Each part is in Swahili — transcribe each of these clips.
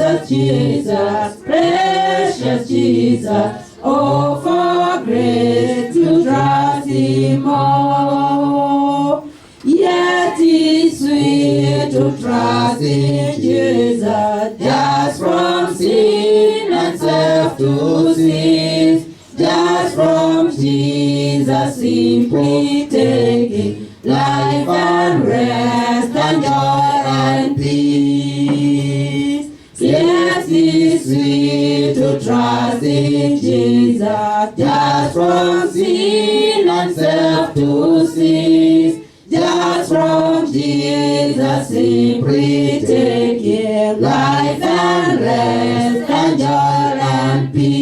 Jesus, Jesus, precious Jesus. Oh, for grace to trust Him more. Yet it's sweet to trust in Jesus, just from sin and self to cease. Just from Jesus simply taking life and rest and joy and peace. Yes, it's sweet to trust in Jesus, just from sin and self to cease. Just from Jesus simply taking life and rest and joy and peace.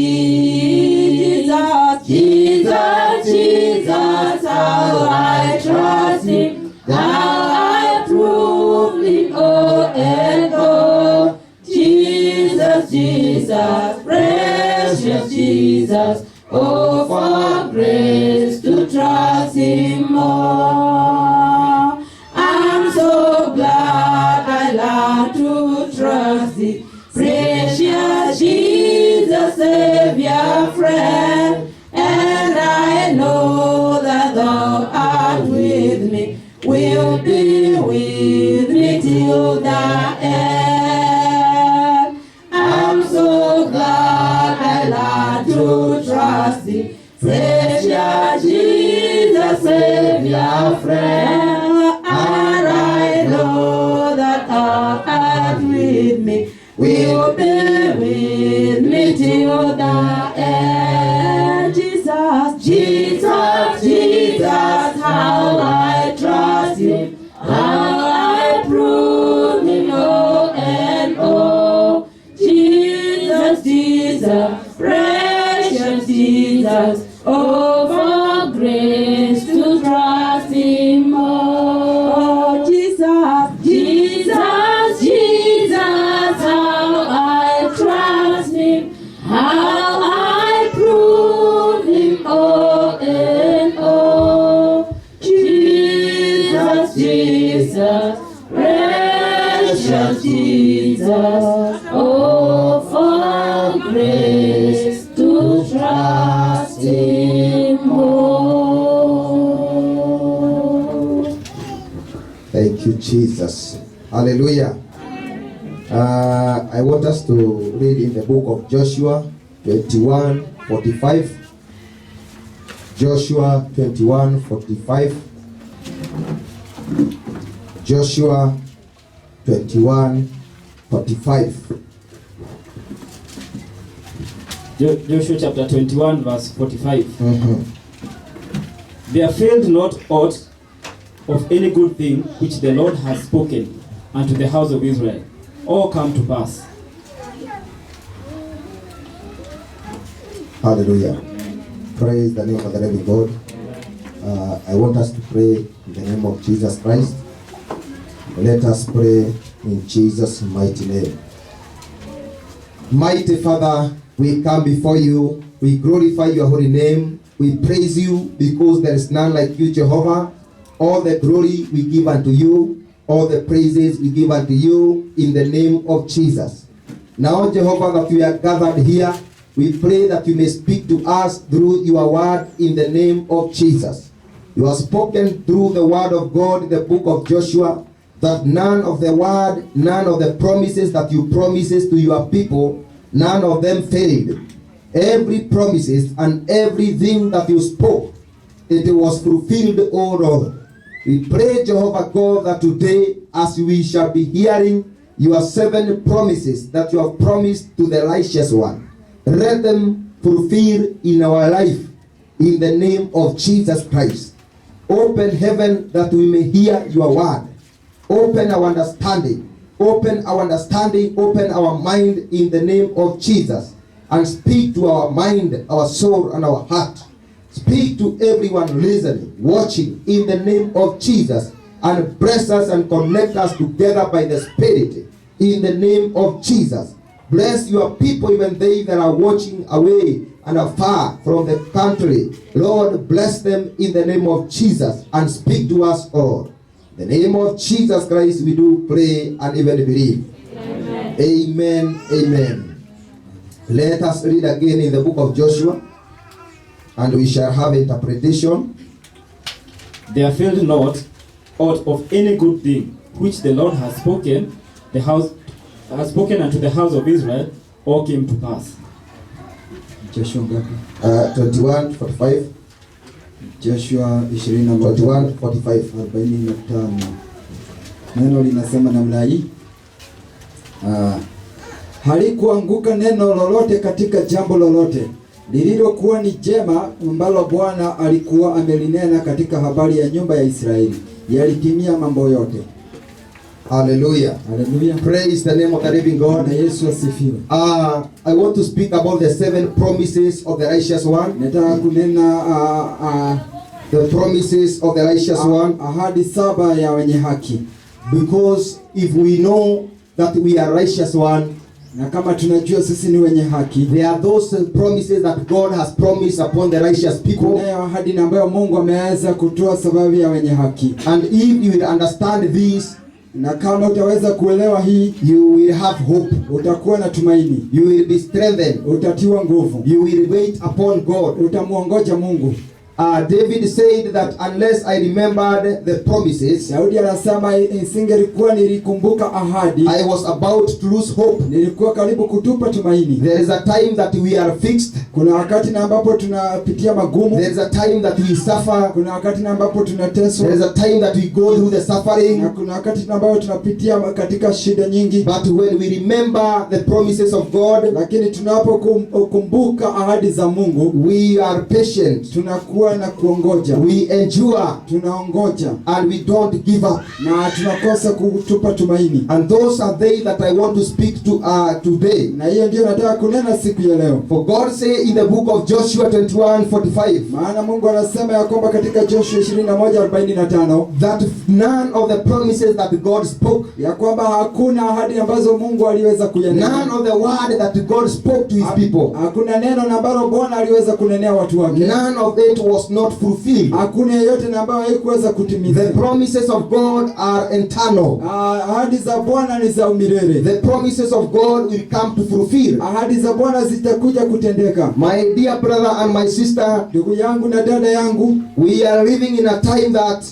Jesus, Jesus, how I trust Him, how I prove Him, oh and oh. Jesus, Jesus, precious Jesus, oh for grace to trust Him more. I'm so glad I learned to trust Thee, precious Jesus, Savior, friend. And I know that Thou art with me, will be with me till the end. I'm so glad I learned to trust Thee, precious Jesus, Savior, friend. And I know that Thou art with me, will be with me till the end. Jesus, Jesus, Jesus, how I trust Him, how I prove Him, oh and oh. Jesus, Jesus, precious Jesus, oh for grace to trust Him more. Jesus, Jesus, Jesus, how I trust Him, how I prove Him, oh and oh. Jesus, Jesus, precious Jesus, oh for grace to trust Him more. Thank you, Jesus. Hallelujah. I want us to read in the book of Joshua 21:45. Joshua 21:45. Joshua 21:45. Joshua chapter 21 verse 45. There failed not aught of any good thing which the Lord has spoken unto the house of Israel, all come to pass. Hallelujah. Praise the name of the living God. I want us to pray in the name of Jesus Christ. Let us pray in Jesus' mighty name. Mighty Father, we come before you. We glorify your holy name. We praise you because there is none like you, Jehovah. All the glory we give unto you. All the praises we give unto you in the name of Jesus. Now, Jehovah, that we are gathered here, we pray that you may speak to us through your word in the name of Jesus. You have spoken through the word of God in the book of Joshua, that none of the word, none of the promises that you promises to your people, none of them failed. Every promises and everything that you spoke, it was fulfilled, O Lord. We pray, Jehovah God, that today, as we shall be hearing your 7 promises that you have promised to the righteous one, let them fulfill in our life, in the name of Jesus Christ. Open heaven that we may hear your word. Open our understanding. Open our understanding. Open our mind in the name of Jesus. And speak to our mind, our soul, and our heart. Speak to everyone listening, watching, in the name of Jesus. And bless us and connect us together by the Spirit, in the name of Jesus. Bless your people, even they that are watching away and afar from the country. Lord, bless them in the name of Jesus and speak to us all. In the name of Jesus Christ we do pray and even believe. Amen. Amen. Amen. Let us read again in the book of Joshua, and we shall have interpretation. There failed not aught of any good thing which the Lord has spoken unto the house of Israel, all came to pass. Joshua ngapi? 21:45. Joshua 21:45. 45. Neno linasema namna hii. Halikuanguka neno lolote katika jambo lolote lililokuwa ni jema ambalo Bwana alikuwa amelinena katika habari ya nyumba ya Israeli. Yalitimia mambo yote. Hallelujah. Hallelujah. Praise the name of the living God. Na Yesu asifiwe. I want to speak about the 7 promises of the righteous one. Nataka kunena The promises of the righteous one. Ahadi 7 ya wenye haki. Because if we know that we are righteous one, na kama tunajua sisi ni wenye haki, there are those promises that God has promised upon the righteous people. Kuna ahadi ambayo Mungu ameweza kutoa sababu ya wenye haki. And if you will understand this, na kama utaweza kuelewa hii, you will have hope. Utakuwa na tumaini. You will be strengthened. Utatiwa nguvu. You will wait upon God. Utamuongoja Mungu. David said that unless I remembered the promises, Daudi anasema isingelikuwa nilikumbuka ahadi, I was about to lose hope. Nilikuwa karibu kutupa tumaini. There is a time that we are fixed. Kuna wakati na ambapo tunapitia magumu. There is a time that we suffer. Kuna wakati na ambapo tunateswa. There is a time that we go through the suffering. Na kuna wakati na ambapo tunapitia katika shida nyingi. But when we remember the promises of God, lakini tunapokumbuka ahadi za Mungu, we are patient. Tunakuwa na kuongoja. We endure. Tunaongoja. And we don't give up. Na tunakosa kutupa tumaini. And those are they that I want to speak to today. Na hiyo ndio nataka kunena siku ya leo. For God say in the book of Joshua 21:45. Maana Mungu anasema ya kwamba katika Joshua 21:45 that none of the promises that God spoke, ya kwamba hakuna ahadi ambazo Mungu aliweza kuyanena. None of the word that God spoke to his people. Hakuna neno ambalo Bwana aliweza kunenea watu wake. None of it was not fulfilled. Hakuna yote ambayo haikuweza kutimizwa. The promises of God are eternal. Ahadi za Bwana ni za umilele. The promises of God will come to fulfill. Ahadi za Bwana zitakuja kutendeka. My dear brother and my sister, ndugu yangu na dada yangu, we are living in a time that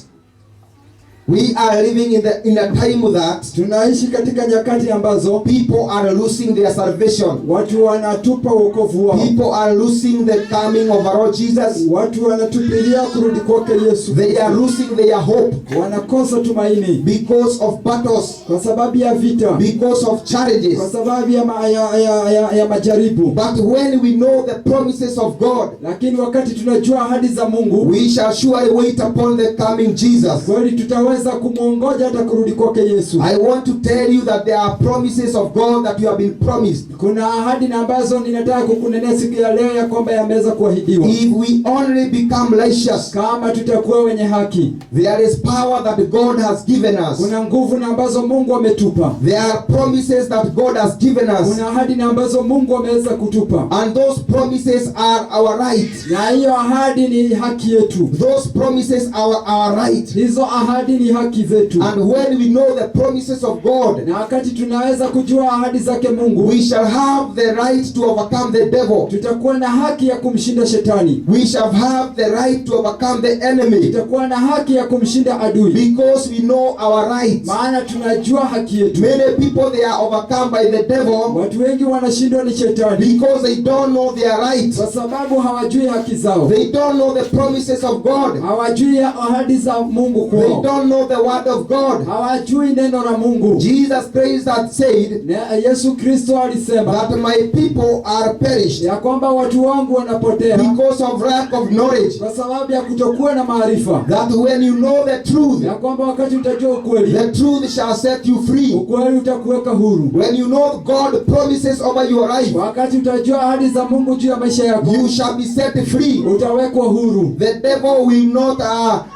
tunaishi katika nyakati ambazo people are losing their salvation. Watu wanatupa wokovu wao. People are losing the coming of our Lord Jesus. Watu wanatupilia kurudi kwake Yesu. They are losing their hope. Wanakosa tumaini because of battles, kwa sababu ya vita, because of challenges, kwa sababu ya majaribu. But when we know the promises of God, lakini wakati tunajua ahadi za Mungu, we shall surely wait upon the coming Jesus. Kweli tutaweza kumuongoja hata kurudi kwake Yesu. I want to tell you that there are promises of God that you have been promised. Kuna ahadi ambazo ninataka kukunenea siku ya leo ya kwamba yameweza kuahidiwa. If we only become righteous, kama tutakuwa wenye haki, there is power that God has given us. Kuna nguvu ambazo Mungu ametupa. There are promises that God has given us. Kuna ahadi ambazo Mungu ameweza kutupa. And those promises are our right. Na hiyo ahadi ni haki yetu. Those promises are our right. Hizo ahadi ni haki zetu. And when we know the promises of God, na wakati tunaweza kujua ahadi zake Mungu, we shall have the right to overcome the devil. Tutakuwa na haki ya kumshinda shetani. We shall have the right to overcome the enemy. Tutakuwa na haki ya kumshinda adui. Because we know our rights. Maana tunajua haki yetu. Many people they are overcome by the devil. Watu wengi wanashindwa ni shetani. Because they don't know their rights. Kwa sababu hawajui haki zao. They don't know the promises of God. Hawajui ahadi za Mungu kwao. They don't know the word of God. Hawajui neno la Mungu. Jesus Christ had said, Yesu Kristo alisema that my people are perished, ya kwamba watu wangu wanapotea because of lack of knowledge. Kwa sababu ya kutokuwa na maarifa. That when you know the truth, ya kwamba wakati utajua ukweli, the truth shall set you free. Ukweli utakuweka huru. When you know God promises over your life, wakati utajua ahadi za Mungu juu ya maisha yako, you shall be set free. Utawekwa huru. The devil will not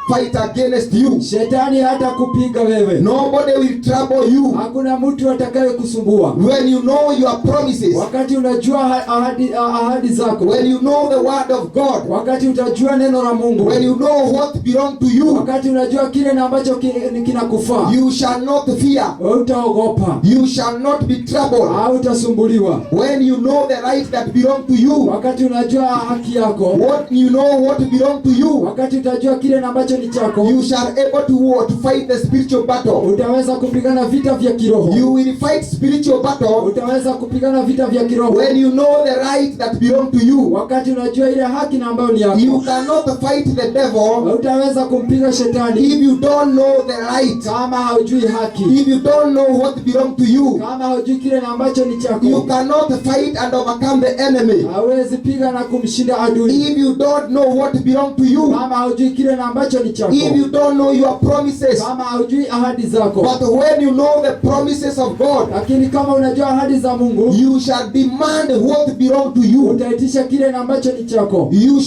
fight against you. Shetani Shetani hata kupiga wewe. Nobody will trouble you. Hakuna mtu atakaye kusumbua. When you know your promises, Wakati unajua ahadi zako. when you know the word of God, Wakati utajua neno la Mungu. when you know what belongs to you, Wakati unajua kile na ambacho kinakufaa. you shall not fear. Utaogopa. You shall not be troubled. Hautasumbuliwa. When you know the right that belong to you, Wakati unajua haki yako. what you know what belong to you, Wakati utajua kile na ambacho ni chako. you shall able to war, to fight the spiritual battle. Utaweza kupigana vita vya kiroho. You will fight spiritual battle Utaweza kupigana vita vya kiroho. when you know the right that belong to you. Wakati unajua ile haki na ambayo ni yako. You cannot fight the devil Utaweza kumpiga shetani if you don't know the right. kama haujui haki. If you don't know what belong to you, Kama haujui kile na ambacho ni you chako. cannot fight and overcome the enemy. Hawezi piga na kumshinda adui. If you don't know what belong to you, Kama haujui kile na ambacho ni chako. if you don't know your promises, Kama haujui ahadi zako. but when you know the promises of God, Lakini kama unajua ahadi za Mungu, you shall demand what belong to you. utaitisha kile na ambacho ni chako. You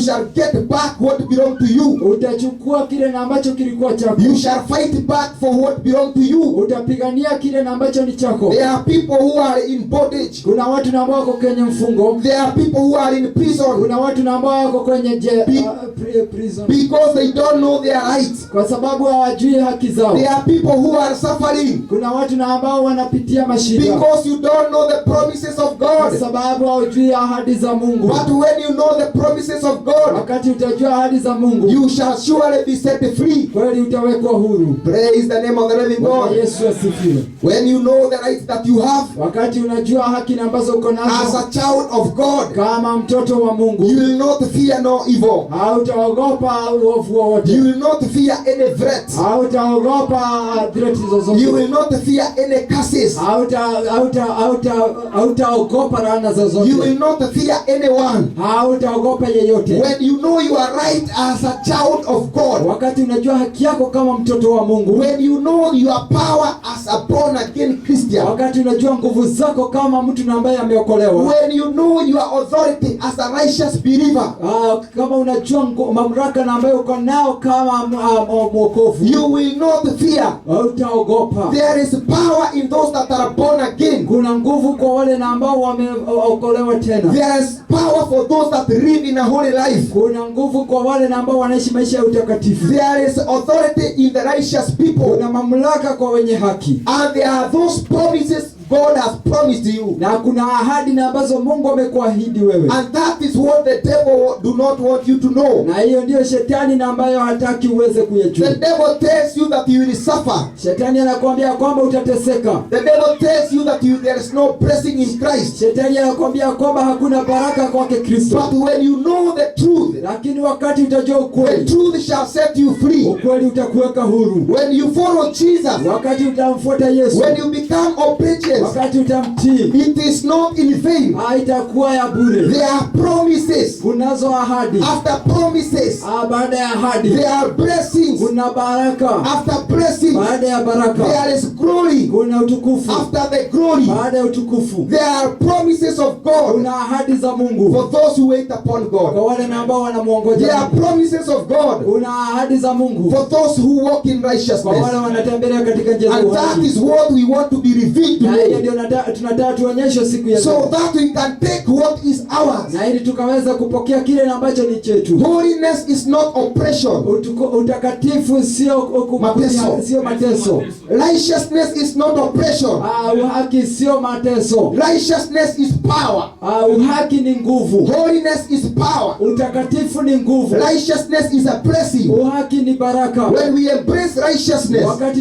shall get back what belong to you. Utachukua kile na ambacho kilikuwa chako. You shall fight back for what belong to you. Utapigania kile na ambacho ni chako. There are people who are in bondage. Kuna watu na ambao wako kwenye mfungo. There are people who are in prison Kuna watu na ambao wako kwenye prison. because they don't know their rights. Kwa sababu hawajui haki zao. There are people who are suffering Kuna watu na ambao wanapitia mashida. because you don't know the promises of Kwa God. sababu hawajui ahadi za Mungu. But when you know the promises of God, Wakati utajua ahadi za Mungu, you shall surely be set free. kweli utawekwa huru. Praise the name of the living Bwana God. Yesu asifiwe. When you know the rights that you have Wakati unajua haki na ambazo uko as nazo a child of God, kama mtoto wa Mungu, you will not fear no evil. hautaogopa uovu wowote. You will not fear any threat. Hautaogopa threat You zozote. will not fear any curses. Hautaogopa laana You zozote. will not fear anyone. Hautaogopa yeyote. When you know you are right as a child of God, Wakati unajua haki yako kama mtoto wa Mungu, when you know your power as a born again Christian, wakati unajua nguvu zako kama mtu na ambaye ameokolewa, when you know your authority as a righteous believer, kama unajua mamlaka na ambayo uko nao kama mwokovu, you will not fear. hautaogopa. There is power in those that are born again. Kuna nguvu kwa wale na ambao wameokolewa tena. There is power for those that live in a holy life. Kuna nguvu kwa wale na ambao wanaishi maisha ya utakatifu. There is authority in the righteous people. Kuna mamlaka kwa wenye haki. And there are those promises God has promised you. Na kuna ahadi na ambazo Mungu amekuahidi wewe. And that is what the devil do not want you to know. Na hiyo ndio shetani na ambayo hataki uweze kuyajua. The devil tells you that you will suffer. Shetani anakuambia kwamba utateseka. The devil tells you that there is no blessing in Christ. Shetani anakuambia kwamba hakuna baraka kwake Kristo. But when you know the truth, Lakini wakati utajua the ukweli, truth shall set you free. ukweli utakuweka huru. When you follow Jesus, Wakati utamfuata Yesu, when you become obedient, wakati utamtii, it is not in vain. haitakuwa ya bure. There are promises. Kunazo ahadi. After promises, Baada ya ahadi there are blessings. kuna baraka. After blessings, Baada ya baraka there is glory. kuna utukufu. After the glory, Baada ya utukufu there are promises of God kuna ahadi za Mungu for those who wait upon kwa God. wale na ambao wanamwongoja There are Mungu. promises of God Kuna ahadi za Mungu for those who walk in kwa wale righteousness. wanatembelea katika njia za And that uhaki. is what we want to be revealed Na hiyo today, ndio tunataka tuonyeshe siku ya so leo. that we can take what is ours. Na ili tukaweza kupokea kile ambacho ni chetu. Holiness is not oppression. Utakatifu sio Mateso. sio mateso. Righteousness is not oppression. Uhaki sio mateso. Righteousness is power. Uhaki ni nguvu. Holiness is power. Utakatifu ni nguvu. Righteousness is a blessing. Uhaki ni baraka. When we embrace righteousness, Wakati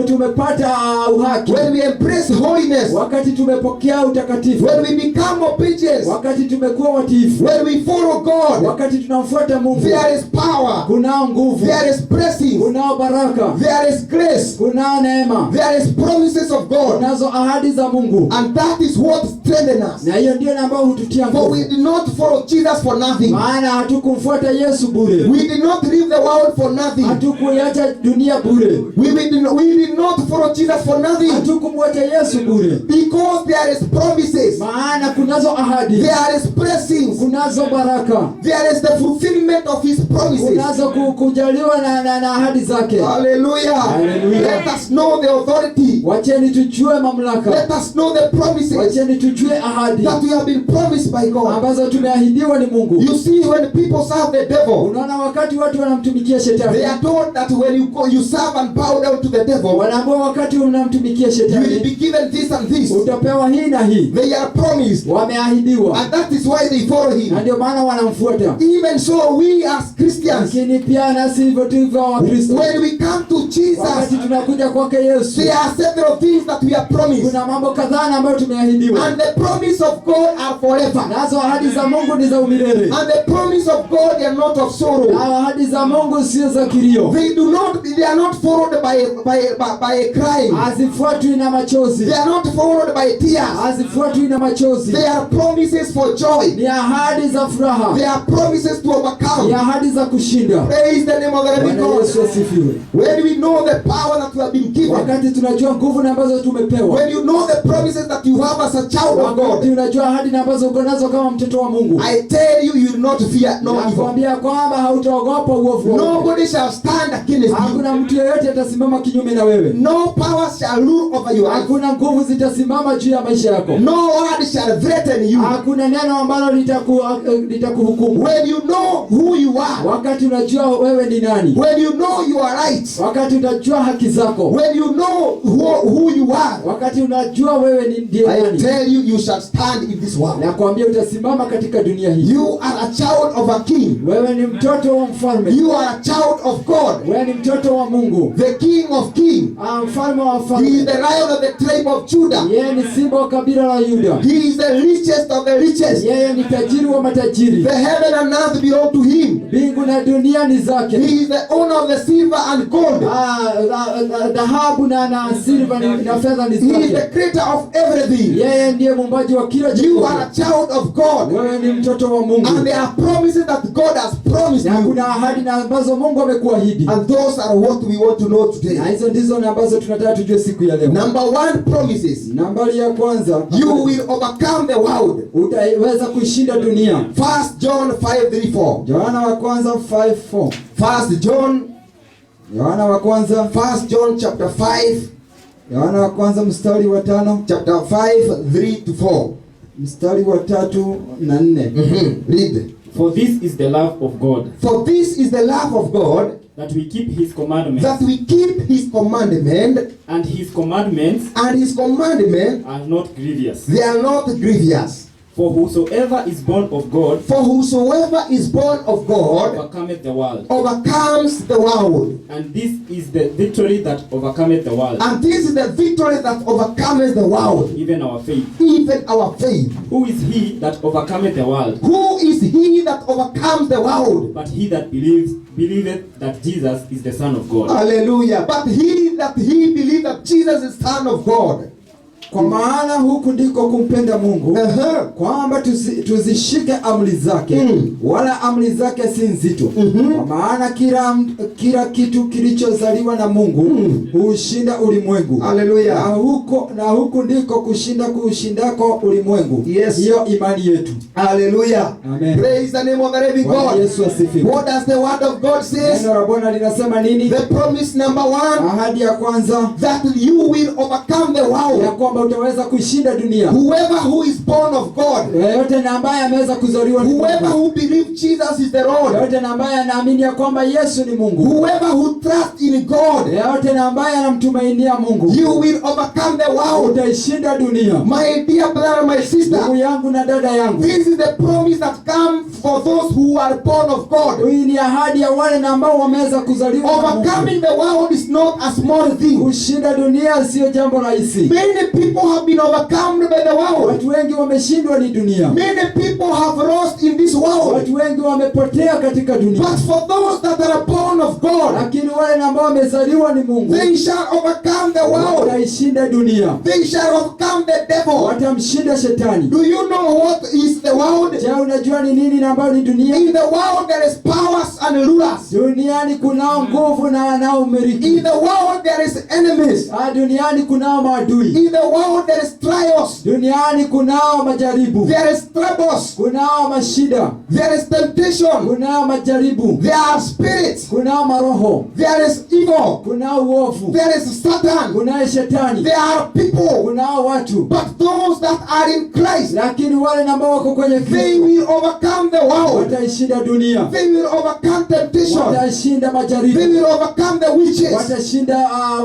tumepata uhaki. when we embrace holiness, Wakati tumepokea utakatifu. when we become obedient, Wakati tumekuwa watiifu. when we follow God, Wakati tunamfuata Mungu. there is power, Kunao nguvu. there is blessing, Kunao baraka. there is grace, Kunao neema. there is promises of God, Kunazo ahadi za Mungu. and that is what strengthens us. Na hiyo ndio ambayo hututia For nguvu. we did not follow Jesus for nothing. Maana hatukumfuata Yesu bure. We did not leave the world for nothing. Hatukuiacha dunia bure. We did not follow Jesus for nothing. Hatukumwacha Yesu bure. bure, Because there is promises. maana kunazo ahadi, There is blessings. kunazo baraka, There is the fulfillment of his promises. kunazo kujaliwa na ahadi zake. Hallelujah. Hallelujah. Let us know the authority. Wacheni tujue mamlaka, Let us know the promises wacheni tujue ahadi that we have been promised by God. ambazo tumeahidiwa ni Mungu. You see, when people serve the devil, Unaona, wakati watu wanamtumikia shetani, they are told that when you serve and bow down to the devil, wanaambiwa wakati unamtumikia you will shetani be given this and this. utapewa hii na hii. They are promised, Wameahidiwa, and that is why they follow na him. ndio maana wanamfuata. Even so, we as Christians, Lakini pia nasi hivyo tulivyo Wakristo, when we come to wakati Jesus, tunakuja kwake Yesu, there are several things that we are promised, kuna mambo kadhaa ambayo tumeahidiwa, and the promise of God are forever, nazo ahadi za Mungu ni za umilele, and the promise of God they are not of sorrow. na ahadi za Mungu sio za kilio, They are not followed by a crime. hazifuatwi na machozi, They are not followed by tears. hazifuatwi na machozi. They are promises for joy. Ni ahadi za furaha, They are promises to ni overcome. ahadi za kushinda. Praise the name of the living Bwana God. Yesu asifiwe. When we know the power that we have been given, Wakati tunajua nguvu na ambazo tumepewa, when you know the promises that you have as a child of wakati God, unajua ahadi na ambazo uko nazo kama mtoto wa Mungu, I tell you, you will not fear no evil. nakwambia kwamba hautaogopa uovu wowote. Nobody shall stand against you. Hakuna mtu yeyote atasimama kinyume na wewe. No power shall rule over your life. Hakuna nguvu zitasimama juu ya maisha yako. No word shall threaten you. Hakuna neno ambalo litakuhukumu. When you know who you are, Wakati unajua wewe ni nani, when you know your rights, wakati unajua haki zako, when you know who you are, wakati unajua wewe ni ndiye I nani, tell you, you shall stand in this world. nakwambia utasimama katika dunia hii. You are a child of a king. Wewe ni mtoto wa mfalme. You are a child of God, Wewe ni mtoto wa Mungu, the King of kings. mfalme wa He is wafalme. the Lion of the tribe of Judah. Yeye ni simba wa kabila la Yuda. He is the richest of the richest. Yeye ni tajiri wa matajiri. The heaven and earth belong to him. Mbingu na dunia ni He zake. is the owner of the silver and gold. Dhahabu na silva na fedha ni He is the zake. creator of everything. Yeye ndiye muumbaji wa kila You kitu. are a child of God. Wewe ni mtoto wa And Mungu, there are promises that God has promised na you. kuna ahadi na ambazo Mungu amekuahidi, And those are what we want to know today. na hizo ndizo na ambazo tunataka tujue siku ya leo. Number one, promises. Nambari ya kwanza, You will overcome the world. utaweza kuishinda dunia. 1 John 5:3-4. Yohana wa kwanza 5:4. 1 John, Yohana wa kwanza, 1 John chapter 5, Yohana wa kwanza mstari wa 5, chapter 5, 3-4. mstari wa 3 na 4. Read. For this is the love of God, For this is the love of God, that we keep his commandments, that we keep his commandment, and his commandments and his commandment, are not grievous. they are not grievous. For whosoever is born of God For whosoever is born of God overcometh the world. overcomes the world. And this is the victory that overcometh the world, And this is the victory that overcomes the world, even our faith. even our faith. Who is he that overcometh the world? Who is he that overcomes the world? But he that believeth that Jesus is the Son of God. Hallelujah. But he believed that Jesus is Son of God. Kwa maana huku ndiko kumpenda Mungu, Uh-huh. kwamba tuzishike amri zake, wala amri zake si nzito. Kwa maana kila kitu kilichozaliwa na Mungu huushinda ulimwengu. Hallelujah. Na huku ndiko kuushindako ulimwengu. Yes. Hiyo imani yetu. Hallelujah. Amen. Praise the name of the living Bwana God. Yesu asifiwe. What does the word of God say? Neno la Bwana linasema nini? The promise number one, Ahadi ya kwanza, that you will overcome the ya world. kwamba utaweza kuishinda dunia. Whoever who is born of God, Yeyote na ambaye ameweza kuzaliwa ni whoever Mungu. who believes Jesus is the Lord, Yeyote na ambaye anaamini ya kwamba Yesu ni Mungu. whoever who trusts in God, Yeyote na ambaye anamtumainia Mungu, you will overcome the world. utaishinda dunia. My dear brother, my Ndugu sister, yangu na dada yangu, this is the promise that comes for those who are born of God. hii ni ahadi ya wale na ambao wameweza kuzaliwa na Mungu. Overcoming the world is not a small thing. Kushinda dunia sio jambo rahisi. Many people have been overcome by the world. Watu wengi wameshindwa ni dunia. Many people have lost in this world. Watu wengi wamepotea katika dunia. But for those that are born of God, Lakini wale na ambao wamezaliwa ni Mungu, they shall overcome the world. wataishinda dunia. They shall overcome the devil. Watamshinda shetani. Do you know what is the world? Je, unajua ni nini na ambayo ni dunia? In the world there is powers and rulers. Duniani kunao nguvu na wanaomiliki. In the world there is enemies. Duniani kunao maadui. In the world world there is trials, Duniani kunao majaribu, there is troubles, kunao mashida, there is temptation, kunao majaribu, there are spirits, kunao maroho, there is evil, kunao uovu, there is Satan, kunaye shetani, there are people. kunao watu. But those that are in Christ, Lakini wale ambao wako kwenye they Kristo will overcome the world. wataishinda dunia, They will overcome temptation. watashinda They majaribu, will overcome the witches. watashinda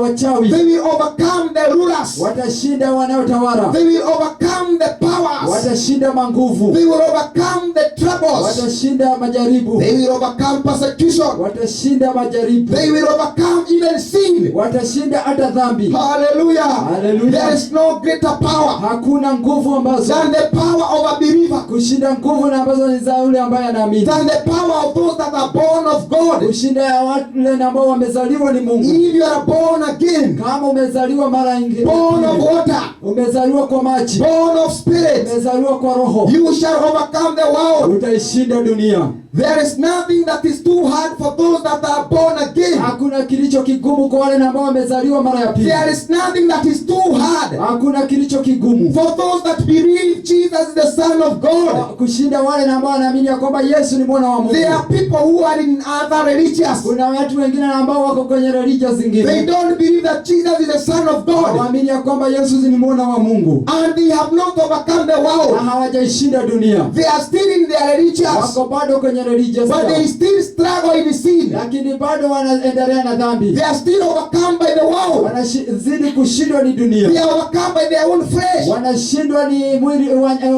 wachawi, They will overcome the rulers. watashinda wanaotawala, They will overcome the powers. watashinda manguvu, They will overcome the troubles. watashinda majaribu, They will overcome persecution. watashinda majaribu, They will overcome even sin. watashinda hata dhambi. Hallelujah. Hallelujah. There is no greater power Hakuna nguvu ambazo than the power of a believer, kushinda nguvu na ambazo ni za yule ambaye anaamini, than the power of those that are born of God. kushinda ya wale ambao wamezaliwa ni Mungu. If you are born again, Kama umezaliwa mara nyingine, born of water, umezaliwa kwa maji, born of spirit, umezaliwa kwa roho, you shall overcome the world. utaishinda dunia. There is nothing that is too hard for those that are born again. Hakuna kilicho kigumu kwa wale ambao wamezaliwa mara ya pili. There is nothing that is too hard Hakuna kilicho kigumu for those that believe Jesus is the Son of God. kushinda wale ambao wanaamini ya kwamba Yesu ni mwana wa Mungu. There are people who are in other religions. Kuna watu wengine ambao wako kwenye religion They zingine, don't believe that Jesus is the Son of God, waamini ya kwamba Yesu ni mwana wa Mungu, and they have not overcome the na world. hawajaishinda dunia. They are still in their religions, Wako bado kwenye religion but zao, they still struggle in sin. lakini bado wanaendelea na dhambi. They are still overcome by the world. Wanazidi kushindwa ni They dunia, are overcome by their own flesh. wanashindwa ni mwili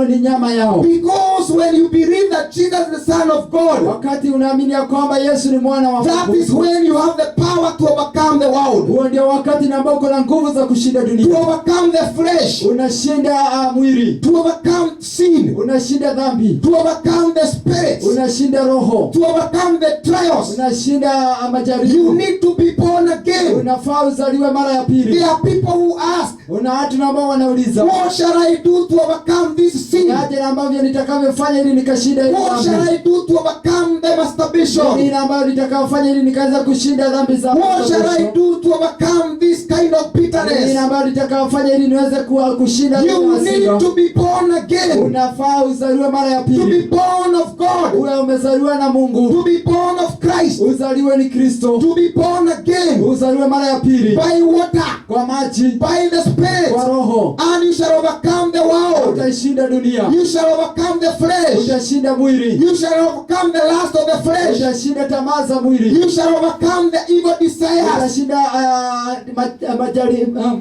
ni nyama yao. Because when you believe that Jesus is the Son of God, Wakati unaamini ya kwamba Yesu ni mwana wa that is Mungu, when you have the power to overcome the world, huo ndio wakati ambao uko na nguvu za kushinda to dunia. overcome the flesh, Unashinda mwili, to overcome sin, unashinda dhambi, to overcome the spirits, unashinda roho, to overcome the trials. unashinda You majaribu. need to be born again. Unafaa uzaliwe mara ya There pili. are people who ask, Una watu ambao wanauliza, what shall I do to overcome this sin? aje ambavyo nitakavyofanya ili nikashinda hili What shall dhambi? I do to overcome the masturbation? Nini ambayo nitakayofanya ili nikaweza kushinda dhambi za What shall I do to overcome this kind of Nini bitterness? ambayo nitakayofanya ili niweze kushinda hili You need hasira? to be born again, Unafaa uzaliwe mara ya to be pili. born of God, Uwe umezaliwa na Mungu, to be born of Christ, uzaliwe ni Kristo, to be born again uzaliwe mara ya pili by water, kwa maji, by the Spirit, kwa roho, and you shall overcome the world. utaishinda dunia, You shall overcome the flesh. utashinda mwili, You shall overcome the lust of the flesh. utashinda tamaa za mwili, You shall overcome the evil desires. utashinda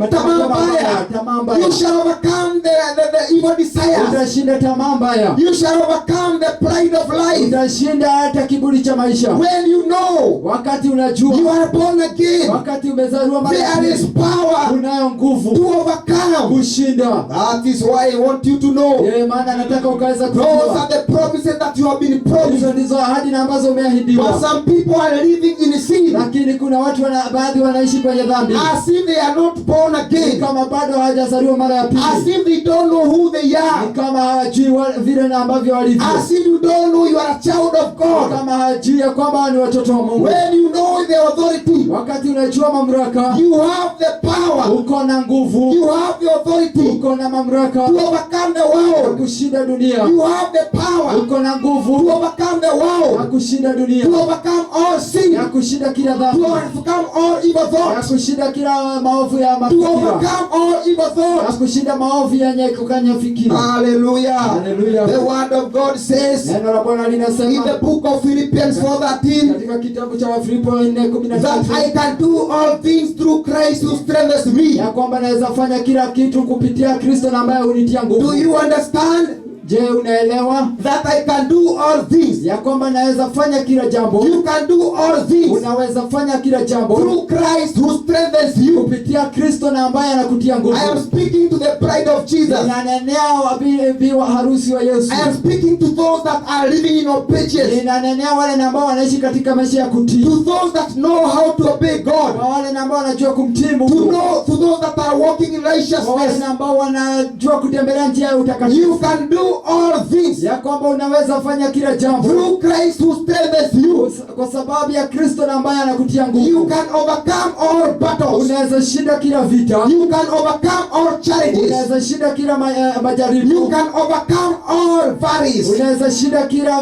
Tamaa mbaya. tamaa mbaya, You shall overcome the evil desires. utashinda tamaa mbaya, You shall overcome the pride of life. utashinda hata kiburi cha maisha. When you know Wakati you unajua, are born again, wakati umezaliwa mara ya there is pili, power unayo nguvu to overcome. kushinda. That is why I want you to know. Maana nataka ukaweza Those kujua, are the promises that you have been hizo promised. ndizo ahadi na ambazo But umeahidiwa. some people are living in sin Lakini kuna watu baadhi wanaishi kwenye dhambi as if they are not born ni again, kama bado hawajazaliwa mara ya as pili, if they don't know who they ni are, kama hawajui vile na ambavyo walivyo, as if you don't know you are a child of God. kama hawajui ya kwamba ni watoto wa Mungu. When you know the authority, Wakati unajua mamlaka, you have the power, uko na nguvu, you have the authority uko na mamlaka to overcome the ya world. kushinda dunia, You have the power uko na to nguvu overcome the ya world, kushinda dunia, to overcome all sin, ya kushinda kila to dhambi, overcome all evil ya thoughts, kushinda kila maovu ya to mafikira, overcome all evil ya thoughts. kushinda maovu yenye kukanya fikira. Hallelujah. Hallelujah. The word of God says Neno la Bwana in the linasema book of Philippians 4:13 katika kitabu cha Wafilipo 4:13 that I can do all things through Christ who strengthens me. ya kwamba naweza fanya kila kitu kupitia Kristo na ambaye hunitia Do nguvu. you understand Je, unaelewa that I can do all things? ya kwamba naweza fanya kila jambo? You can do all things Unaweza fanya kila jambo through Christ who strengthens you. kupitia Kristo na ambaye anakutia nguvu. I am speaking to the bride of Jesus. Jesus. Ninanenea bi harusi wa Yesu. I am speaking to those that are living in obedience. Ninanenea wale ambao wanaishi katika maisha ya kutii. To those that know how to obey God. Kwa wale ambao wanajua kumtii Mungu. To those that are walking in righteousness. Kwa wale ambao wanajua kutembelea njia ya utakatifu. You can do all things. Ya kwamba unaweza fanya kila jambo. Through Christ who strengthens you. Kwa sababu ya Kristo ambaye anakutia nguvu. You can overcome all battles. Unaweza shinda kila vita. You can overcome all challenges. Unaweza shinda kila majaribu. You can overcome all valleys. Unaweza shinda kila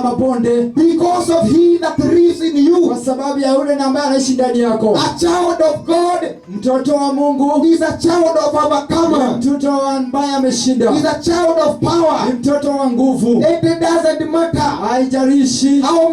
mabonde. Because of he that lives in you. Kwa sababu ya yule ambaye anaishi ndani yako. A child of God, mtoto wa Mungu, is a child of overcomer. Mtoto ambaye ameshinda. Is a child of power. Ni mtoto wa nguvu. It doesn't matter. Haijalishi how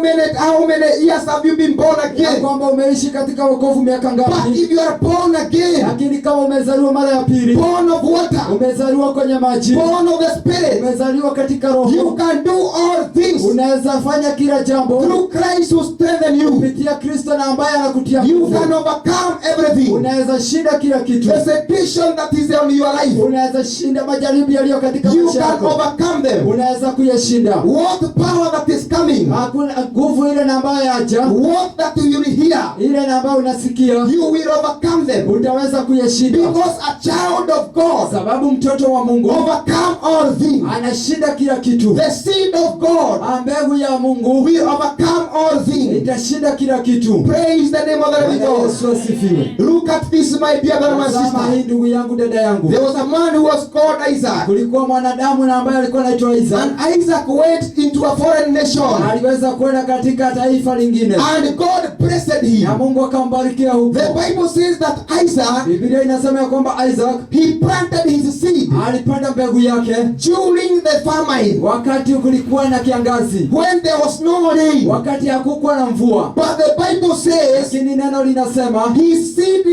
many years have you been born again. Kwamba umeishi katika wokovu miaka ngapi. But if you are born again, lakini kama umezaliwa mara ya pili, born of water, umezaliwa kwenye maji, born of the Spirit, umezaliwa katika roho, you can do all things. Unaweza fanya kila jambo through Christ who strengthens you. Kupitia Kristo na ambaye anakutia nguvu. You can overcome everything. Unaweza shinda kila kitu. The situation that is on your life, unaweza shinda majaribu yaliyo katika maisha yako. You can overcome them. Unaweza kuyashinda. What power that is coming, hakuna nguvu ile ambayo yaja, what that you will hear, ile ambayo unasikia, you will overcome them. Utaweza kuyashinda. Because a child of God, sababu mtoto wa Mungu, overcome all things. Anashinda kila kitu. The seed of God, mbegu ya Mungu, will overcome all things. Itashinda kila kitu. Praise the name of the living God. Yesu asifiwe. Look at this, my dear brother and sister. Hii ndugu yangu, dada yangu. There was a man who was called Isaac. Kulikuwa mwanadamu na ambaye alikuwa anaitwa Isaac. And Isaac went into a foreign nation. Aliweza kwenda katika taifa lingine. And God blessed him. Na Mungu akambarikia huko. The Bible says that Isaac, Biblia inasema kwamba Isaac, he planted his seed. Alipanda mbegu yake during the famine. Wakati kulikuwa na kiangazi. When there was no rain. Wakati hakukuwa na mvua. But the Bible says, lakini neno linasema, his seed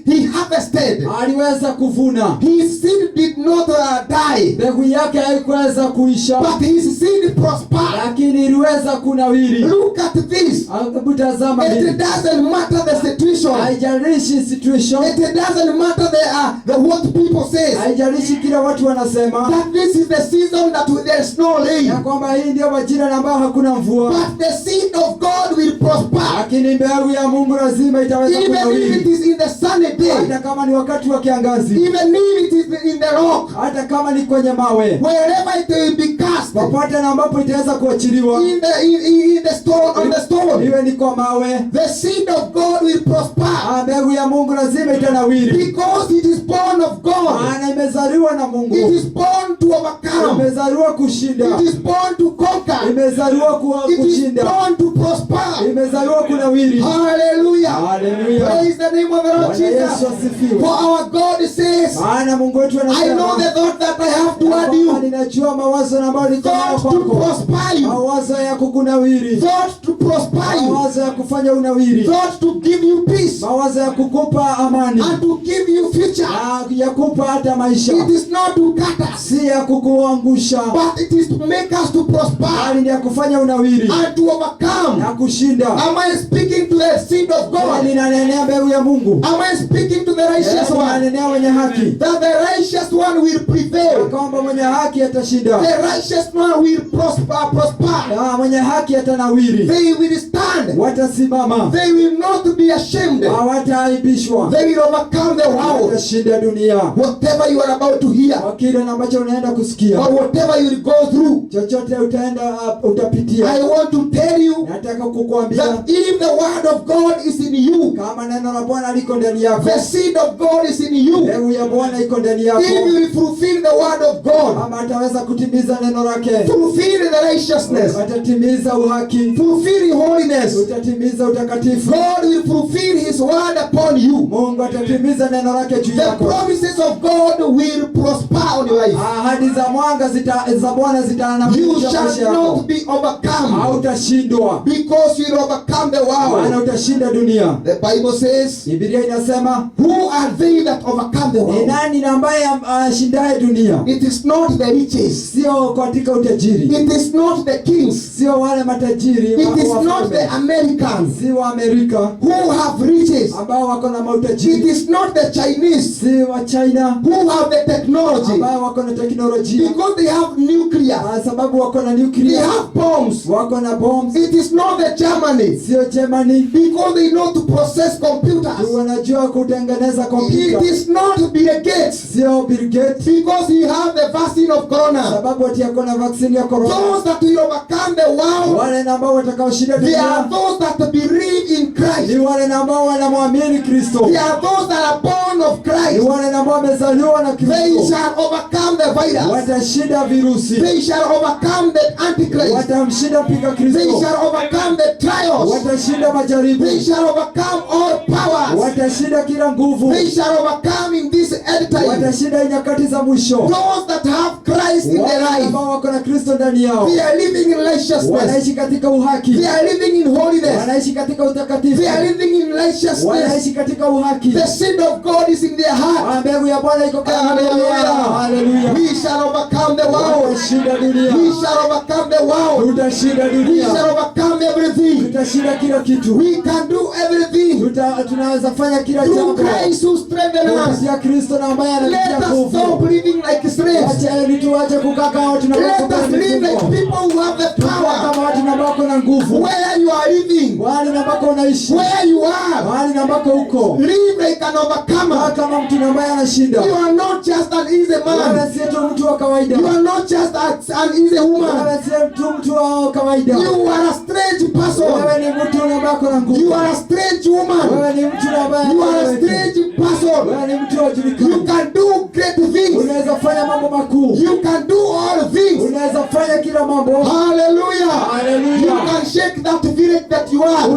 he harvested. Aliweza kuvuna. His seed did not die. Mbegu yake haikuweza kuisha. But his seed prospered. Lakini iliweza kunawiri. Look at this. Tazama hili. It doesn't matter the situation. Haijalishi situation. It doesn't matter the what people say. Haijalishi kila watu wanasema. That this is the season that there is no rain. Ya kwamba hii ndio majira ambayo hakuna mvua. But the seed of God will prosper. Lakini mbegu ya Mungu lazima itaweza kunawiri. Even if it is in the sunny day. Hata kama ni wakati wa kiangazi. Even if it is in the rock. Hata kama ni kwenye mawe. Wherever it will be cast. Popote na ambapo itaweza kuachiliwa. In the stone, on the stone. Iwe ni kwa mawe. The seed of God will prosper. Mbegu ya Mungu lazima itanawiri. Because it is born of God. Maana imezaliwa na Mungu. It is born to overcome. Imezaliwa kushinda. It is born to conquer. Imezaliwa kushinda. It is born to prosper. Imezaliwa kunawiri. Hallelujah. Hallelujah. Praise the name of the Lord Jesus. For our God says, maana Mungu wetu anasema, I know the thought that I have toward you. Ninajua mawazo ambayo niko nayo kwako. To prosper you. Mawazo ya kukunawiri. Thought to prosper you. Mawazo ya kufanya unawiri. Thought to give you peace. Mawazo ya kukupa amani. And to give you future. Ya kukupa hata maisha. It is not to cut us. Si ya kukuangusha. But it is to make us to prosper. Bali ni ya kufanya unawiri. And to overcome. Na kushinda. Am I speaking to the seed of God? Ninanenea mbegu ya Mungu. Am I speaking to the righteous one? Ninanenea wenye haki. That the righteous one will prevail. Kwamba mwenye haki atashinda. The righteous one will prosper. Mwenye haki atanawiri. They will stand. Watasimama. They will not be ashamed. Hawataaibishwa. They will overcome the world. Watashinda dunia. Whatever you are about to hear. Kwa kile ambacho unaenda kusikia. Or whatever you will go through. Chochote utapitia. I want to tell you. Nataka kukuambia. That if the word of God is in you. Kama neno la Bwana liko ndani yako. The seed of God is in you. Mbegu ya Bwana iko ndani yako. If you will fulfill the word of God. Kama ataweza kutimiza neno lake. Fulfill the righteousness. Atatimiza uhaki. Fulfill holiness. Utatimiza utakatifu. God will fulfill his word upon you. Mungu atatimiza neno lake juu yako. The promises of God will prosper on upon your life. Ahadi za mwanga za Bwana You zitaanamia maisha shall yako. not be overcome Hautashindwa because you will overcome the maana world. utashinda dunia. The Bible says, Biblia inasema who are they that overcome the ni world? nani na ambaye ashindaye dunia? It is not the riches. Sio katika utajiri, It is not the kings. sio wale matajiri It is wa not the wafalme, Americans si wa Amerika who have riches. ambao wako na It mautajiri, is not the Chinese si wa China who have the technology ambao wako na teknolojia, because they have nuclear. sababu wako na They nuclear, have bombs. wako na bombs. It is not the Germany Sio Germany, because they know to process computers. wanajua kutengeneza It kompyuta. is not Bill Gates Sio Bill Gates, because he have the vaccine of corona. sababu ati yako na vaccine ya corona. Those that will overcome the world, Wale ambao watakaoshinda they are dunia those that believe in Christ. ni wale ambao wanamwamini Kristo, They are those that are born of ni Christ. wale ambao wamezaliwa na They Kristo. shall overcome the virus. Watashinda virusi, They shall overcome the antichrist. watamshinda mpinga They Kristo, shall overcome the trials. watashinda majaribu, They shall overcome all powers. watashinda kila nguvu, They shall overcome in this end time. watashinda nyakati za mwisho. Those that have Christ in their Wale life, ambao wako na Kristo ndani yao they are living in righteousness. wanaishi katika uhaki, They are living in holiness. wanaishi katika utakatifu, They are living in righteousness. wanaishi katika uhaki. The seed of God is in their heart. Mbegu ya Bwana iko katika moyo wao. Hallelujah. Haleluya. We shall overcome the world. Tutashinda dunia. We shall overcome the world. Tutashinda We dunia. shall overcome everything. Tutashinda kila kitu. We can do everything Tunaweza fanya kila through jambo Christ who strengthens us. kupitia Kristo na ambaye Let anatutia us stop nguvu. living like slaves. Acha ili tuache kukaa kama watu Let us tunakuwa live like people who have the power. kama watu ambao na nguvu. Where you are living, Wale ambao unaishi, where you are, wale ambao uko, live like an overcomer. kama mtu ambaye anashinda. You are not just an easy man. Wewe si tu mtu wa kawaida. You are not just an easy woman. Wewe si tu mtu wa kawaida. You are a strange person. Wewe ni mtu ambaye ana nguvu. You are a strange woman. Wewe ni mtu ambaye You are a strange person. wewe ni mtu wa You julikana. can do great things. Unaweza fanya mambo makuu. You can do all things. Unaweza fanya kila mambo. Hallelujah. Hallelujah. You can shake that village that you are.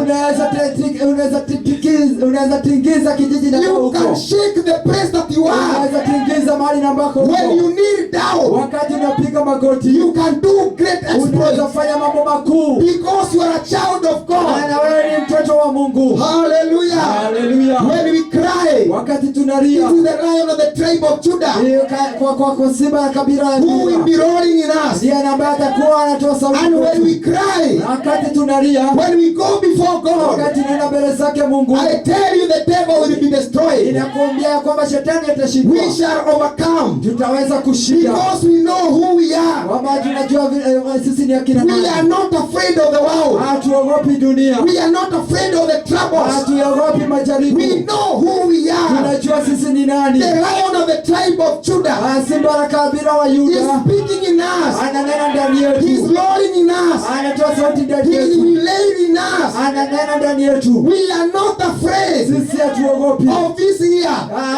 Unaweza tingiza kijiji na You uko. can shake the place that you are. Unaweza tingiza mahali ambako uko. When you kneel down, Wakati unapiga magoti, you can do great unaweza exploits fanya mambo makuu. because you are a child of God. Na wewe ni mtoto wa Mungu. Hallelujah. Hallelujah. When we cry, Wakati it tunalia, is the Lion of the tribe of Judah kwa simba ya kabila ya who will Yuda. be roaring in us. Ndiye ambaye atakuwa anatoa sauti. And when we kwetu. cry, Na wakati tunalia, when we go before God, wakati tunaenda mbele zake Mungu, I tell you the devil will be destroyed. inakuambia kwamba shetani atashindwa. We shall overcome Tutaweza kushinda. because we know who we are. Kwamba tunajua sisi ni akina We are nani. not afraid of the world. Hatuogopi dunia. We are not afraid of the troubles. Hatuogopi majaribu. We know who we are. Tunajua sisi ni nani. The Lion of the tribe of Judah Simba la kabila wa is Yuda speaking in us. ananena ndani He is yetu. roaring in us. Anatoa sauti He ndani is yetu. relaying in us. Ananena ndani yetu. We are not afraid Sisi hatuogopi. of this year.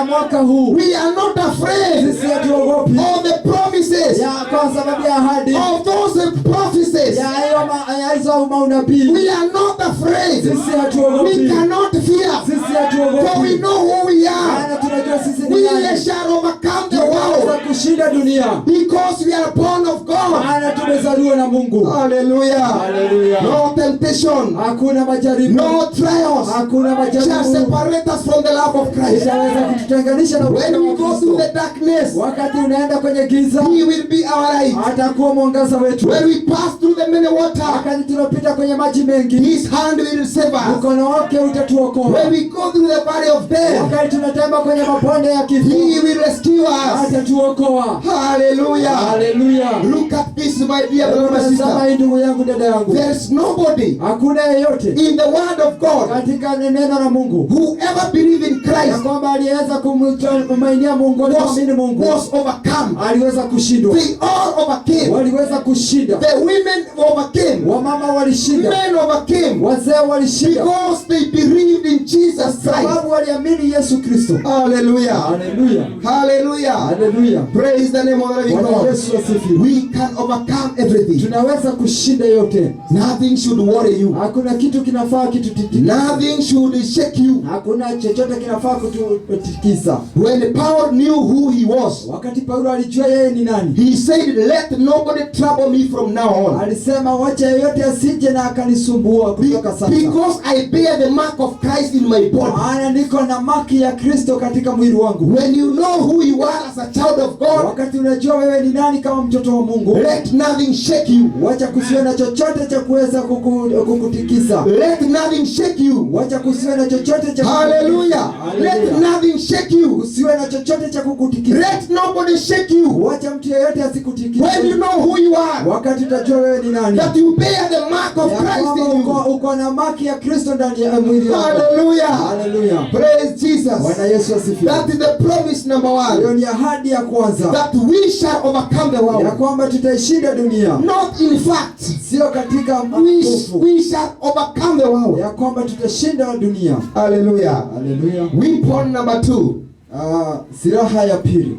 Mwaka huu We are not afraid sisi hatuogopi. of the promises, Ya kwa sababu ya ahadi. of those prophecies. Ya hizo maunabii. We are not afraid. Sisi We hatuogopi. cannot fear. Sisi For we hatuogopi. know who we are. Maana tunajua sisi ni We nani. shall overcome the Tunaweza world kushinda dunia. because we are born of God. Maana tumezaliwa na Mungu. Hallelujah. Hallelujah. No temptation, Hakuna majaribu. no trials Hakuna shall majaribu. separate us from the love of Christ. Itaweza kututenganisha na When upendo we wa go Kristo. through the darkness, Wakati unaenda kwenye giza, He will be our light. atakuwa mwangaza wetu. When we pass through the many water, Wakati tunapita kwenye maji mengi, His hand will save us. mkono wake utatuokoa. When we go through the valley of death, Wakati tunatembea kwenye mabonde ya kifo, He will rescue us. atatuokoa. Hallelujah. Hallelujah. Look at this, my dear brother and Tazama sister. hii ndugu yangu, dada yangu. There is nobody Hakuna yeyote in the Word of God katika neno la Mungu who ever believed in ya Christ kwamba aliweza kumtumainia Mungu, kumwamini Mungu, was overcome. aliweza kushindwa. They all overcame. Waliweza kushinda. The women overcame. Wamama walishinda. Men overcame Wazee walishinda. because they believed in Jesus Christ. Sababu waliamini Yesu Kristo. Hallelujah. Haleluya. Hallelujah. Haleluya. Praise Praise the name of the living Bwana God. Yesu asifiwe. We can overcome everything. Tunaweza kushinda yote. Nothing should worry you. Hakuna kitu kinafaa kitutikise. Nothing should shake you. Hakuna chochote kinafaa kututikisa. When Paul knew who he was, Wakati Paulo alijua yeye ni nani, he said, let nobody trouble me from now on. alisema wacha yeyote asije na akanisumbua kutoka sasa. Because I bear the mark of Christ in my body. Maana niko na maki ya Kristo katika mwili wangu. When you know who you are as a child of God, Wakati unajua wewe ni nani kama mtoto wa Mungu, let nothing shake you. wacha kusiwe na chochote cha kuweza kukutikisa. Let nothing shake you. Wacha kusiwe na chochote cha Hallelujah. Let nothing shake you. kusiwe na chochote cha kukutikisa. Let nobody shake you. Wacha mtu yeyote asikutikise. When you know who you are, Wakati utajua wewe ni nani, that you bear the mark of ya Christ kwamba in you. uko na maki ya Kristo ndani ya mwili wako. Hallelujah. Hallelujah. Praise Jesus. Bwana Yesu asifiwe. That is the promise number Hiyo 1. ni ahadi ya kwanza, That we shall overcome the ya world. kwamba tutaishinda dunia, Not in fact. sio katika nguvu, We shall overcome the world. ya kwamba tutashinda dunia. Hallelujah. Haleluya. Weapon number 2. Silaha ya pili.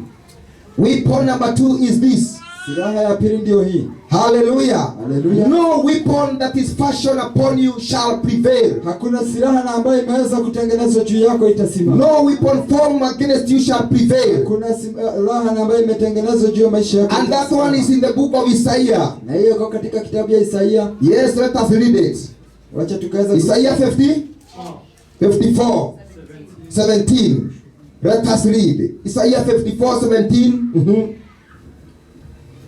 Weapon number 2 is this. Silaha ya pili ndio hii. Hallelujah. Hallelujah. No weapon that is fashioned upon you shall prevail. Hakuna silaha na ambayo imeweza kutengenezwa juu yako itasimama. No weapon formed against you shall prevail. Hakuna silaha na ambayo imetengenezwa juu ya maisha yako. And that one is in the book of Isaiah. Na hiyo iko katika kitabu ya Isaia. Yes, let us read it. Wacha tukaweza Isaiah 54, 17. Let us read. Isaiah 54, 17.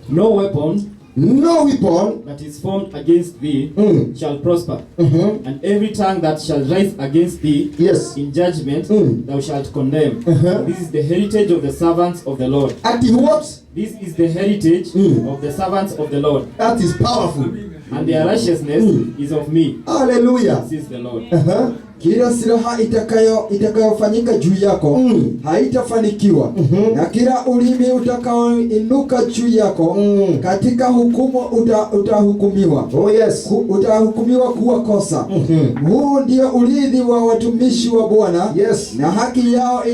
No weapon No weapon. that is formed against thee shall prosper, Mhm. and every tongue that shall rise against thee Yes. in judgment thou shalt condemn. This is the heritage of the servants of the Lord. At what? This is the heritage of the servants of the Lord, That is powerful. and their righteousness is of me, Hallelujah. says the Lord. kila silaha itakayofanyika juu yako haitafanikiwa, na kila ulimi utakaoinuka juu yako katika hukumu utahukumiwa. Oh yes. Utahukumiwa kuwa kosa. Huu ndio urithi wa watumishi wa Bwana, Yes. na haki yao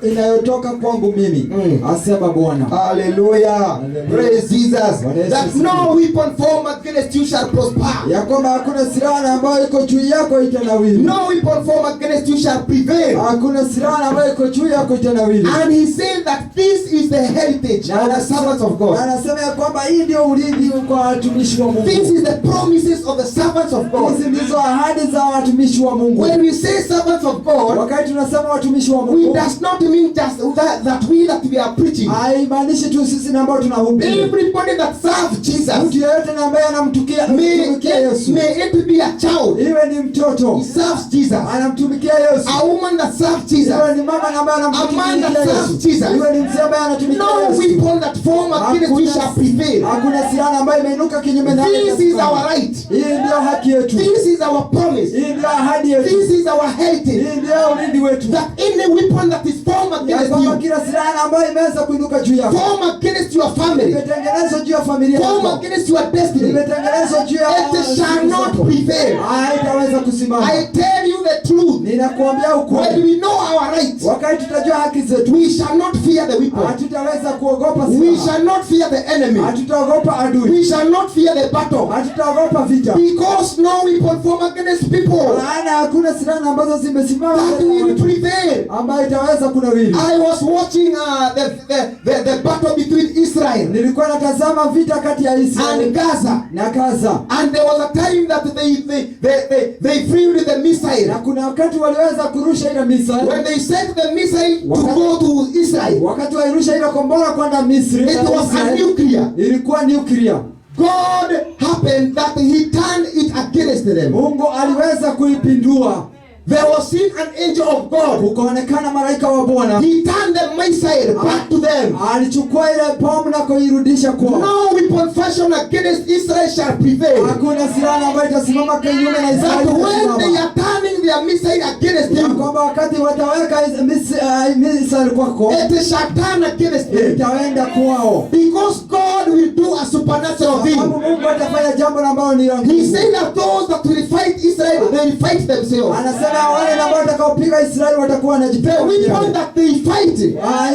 inayotoka kwangu mimi, asema Bwana. Hallelujah. Praise Jesus. Bwana That Yesu. no weapon formed against you shall prosper. Ya kwamba hakuna silaha ambayo iko juu yako itanawili. No weapon formed against you shall prevail. Hakuna silaha ambayo iko juu yako itanawili. And he said that this is the heritage of the servants of God. Na anasema ya kwamba hii ndio urithi kwa watumishi wa Mungu. This is the promises of the servants of God. Hizi ndizo ahadi za watumishi wa Mungu. When we say servants of God, Wakati tunasema watumishi wa we Mungu, does not mean just that we are preaching. haimaanishi tu sisi na ambao tunahubiri. Everybody that serves Jesus, Mtu yeyote na ambaye anamtumikia Yesu, may it be a child, iwe ni mtoto he serves Jesus. anamtumikia Yesu, A woman that serves Jesus, iwe ni mama na ambaye a man anamtumikia that serves Yesu, Jesus. iwe ni mzee ambaye anatumikia No Yesu. weapon that form against you shall prevail. Hakuna silaha ambayo imeinuka kinyume na This is our right. Hii ndio haki yetu. This is our promise. Hii ndio ahadi yetu. This is our heritage. Hii ndio urithi wetu. That any weapon that is formed Ya against kwamba you, kila silaha ambayo imeweza kuinuka juu yako, formed against your family, imetengenezwa juu ya familia formed yako, against your destiny, imetengenezwa juu ya it shall not prevail. haitaweza kusimama. I tell you the truth. Ninakuambia When ukweli, we know our rights, wakati tutajua haki zetu, we shall not fear the weapon. hatutaweza kuogopa We silaha, shall not fear the enemy. hatutaogopa adui, We shall not fear the battle. hatutaogopa vita, Because no weapon formed against people maana hakuna silaha ambazo zimesimama that will prevail. ambayo itaweza kunawiri. I was watching the battle between Israel Nilikuwa natazama vita kati ya and Israeli Gaza. na Gaza, And there was a time that they flew the missile. na kuna wakati waliweza kurusha ile missile. When they sent the missile to go to Israel, Wakati wairusha ile kombora kwenda Misri, it was a nuclear. ilikuwa nuclear. God happened that he turned it against them. Mungu aliweza kuipindua. There was seen an angel of God. Kukaonekana malaika wa Bwana, He turned the missile back to them. alichukua ile bomu na kuirudisha kwao. No weapon fashioned against Israel shall prevail. Hakuna silaha ambayo itasimama kinyume na That Israeli. when they are turning their missile against Ya you, kwamba wakati wataweka missile kwako, it shall turn against them. itaenda kwao. Because God will do a supernatural thing. Sababu Mungu atafanya jambo ambalo ni la He nguvu. said that those that will fight Israel, they will fight themselves. Anasema wale ambao watakaopiga Israeli watakuwa The wanajipiga wenyewe. weapon that they fight,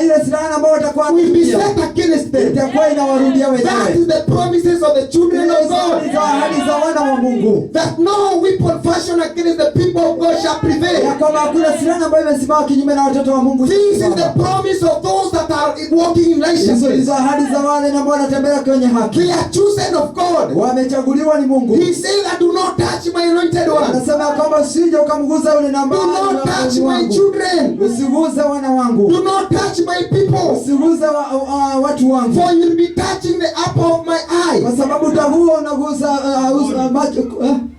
Ile silaha ambao will be set against them. itakuwa inawarudia That wenyewe. is the promises of the children of God. Hizo ahadi za wana wa Mungu, That no weapon fashioned against the people of God shall ya prevail. kwamba hakuna silaha ambayo imesimama kinyume na watoto wa Mungu. This is the promise of those that are walking in Hizo righteousness. ndizo ahadi za wale ambao wanatembea kwenye haki, They are chosen of God. wamechaguliwa ni Mungu. He said that do not touch my anointed one. Anasema kwamba usije ukamguza yule namba Do not touch my children. usiguze wana wangu, Do not touch my people. usiguze watu wangu, For you will be touching the apple of my eye. kwa sababu utakuwa unaguza macho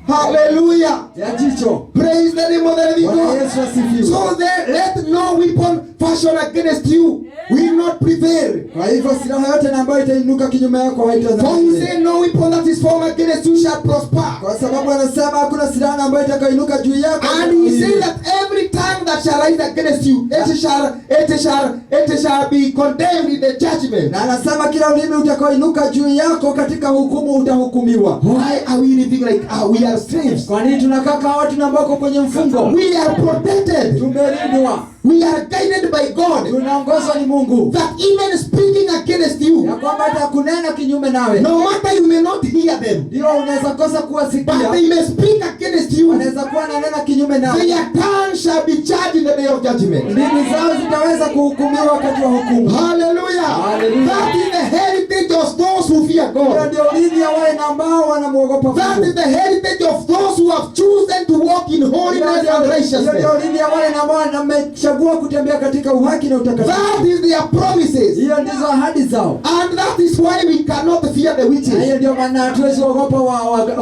Hallelujah. ya jicho. Praise the name of the living Bwana God. Yesu asifiwe. So that let no weapon fashioned against you will not prevail. Kwa hivyo silaha yote na ambayo itainuka kinyume yako For he haitaweza. said no weapon that is formed against you shall prosper. Kwa sababu anasema hakuna silaha ambayo itakayoinuka juu yako. And he said that every tongue that shall rise against you, it shall be condemned in the judgment. Na anasema kila ulimi utakaoinuka juu yako katika hukumu utahukumiwa. Why are we living like we are slaves? Kwa nini tunakaa kama watu na ambao kwenye mfungo? We are protected. Tumelindwa. We are guided by God. Tunaongozwa ni Mungu. That even speaking against you, Ya kwamba hata kunena kinyume nawe. no matter you may not hear them, Ndio unaweza kosa but kuwasikia. they may speak against you. Wanaweza kuwa nanena kinyume nawe. Their tongue shall be judged in the day of judgment. Ndimi zao zitaweza kuhukumiwa wakati wa hukumu. Hallelujah. Hallelujah. That is the heritage of those who fear Hiyo God. ndio urithi ya wale ambao wanamwogopa That Mungu. is the heritage of those who have chosen to walk in holiness and Hiyo righteousness. ndio urithi ya wale ambao wamechagua kutembea katika uhaki na utakatifu. That is their promises. Hiyo ndizo ahadi zao. And that is why we cannot fear the Na witches. hiyo ndio maana hatuwezi kuogopa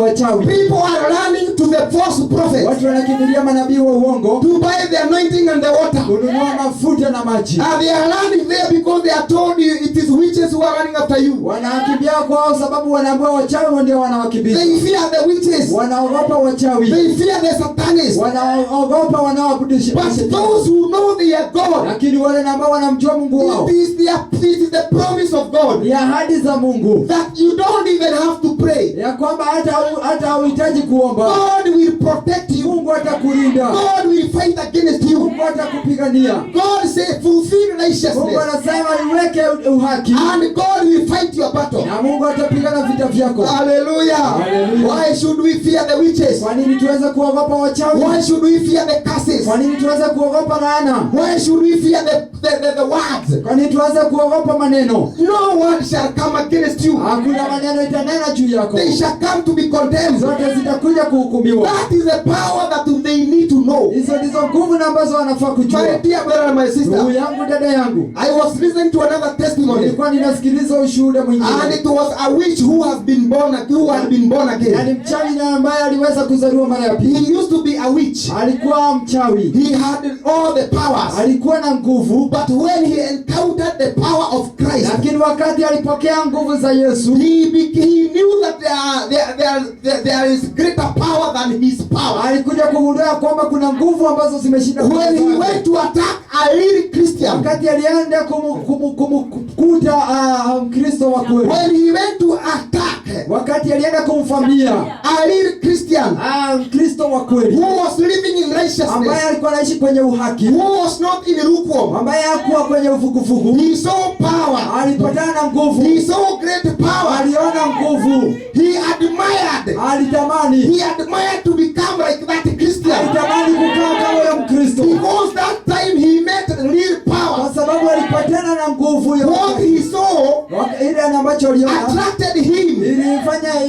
wachawi. People are running to the false prophets Watu wanakimbilia manabii wa uongo to buy the anointing and the water. kununua mafuta na maji. And they are running there because they are told you it is witches who are running after you. Wanakimbia kwao sababu wanaambiwa wachawi ndio wanawakimbiza. They fear the witches. Wanaogopa wachawi. They fear the satanists. Wanaogopa wanaoabudu But those who know their God, lakini wale ambao wanamjua Mungu wao, it is the promise of God ni ahadi za Mungu that you don't even have to pray. ya kwamba hata hauhitaji kuomba. God will protect you. Mungu atakulinda. God will fight against you. Mungu atakupigania. God says fulfill Mungu righteousness. anasema iweke uhaki And God will fight your battle. na Mungu atapigana vita vyako. Hallelujah. Hallelujah. Why should we fear the witches? Kwa nini tuweze kuogopa wachawi? Why should we fear the curses? Kwa nini tuweze kuogopa laana? Why should we fear the words? Kwa nini tuweze kuogopa maneno? No word shall come against you. Hakuna maneno itanena juu yako. They shall come to be condemned. Zote zitakuja kuhukumiwa. That is the power that they need to know. Hizo ndizo nguvu na ambazo wanafaa kujua. My dear brother and my Ndugu sister, yangu, dada yangu, I was listening to another testimony, nilikuwa ninasikiliza ushuhuda and mwingine. it was a witch who had been born Yaani again. mchawi na ambaye aliweza kuzaliwa mara ya pili. He used to be a witch. Alikuwa mchawi. He had all the powers. Alikuwa na nguvu, But when he encountered the power of Christ, lakini wakati alipokea nguvu za Yesu, he knew that there is greater power than his power. alikuja kugundua kwamba kuna nguvu ambazo zimeshinda nguvu When he zake. went to attack a real Christian, Wakati alienda kumkuta Mkristo wa kweli, when he went to attack wakati alienda kumfamia a real Christian Mkristo wa kweli who was living in ambaye righteousness, alikuwa anaishi kwenye uhaki, who was not in lukewarm, ambaye hakuwa kwenye uvuguvugu, he saw power. alipatana na nguvu, He saw great power. aliona nguvu, He admired. alitamani He admired to become like that Christian, alitamani kukaa kama ya Mkristo, because that time he met real power. kwa sababu alipatana na nguvu ya What he saw ile ambacho aliona attracted him.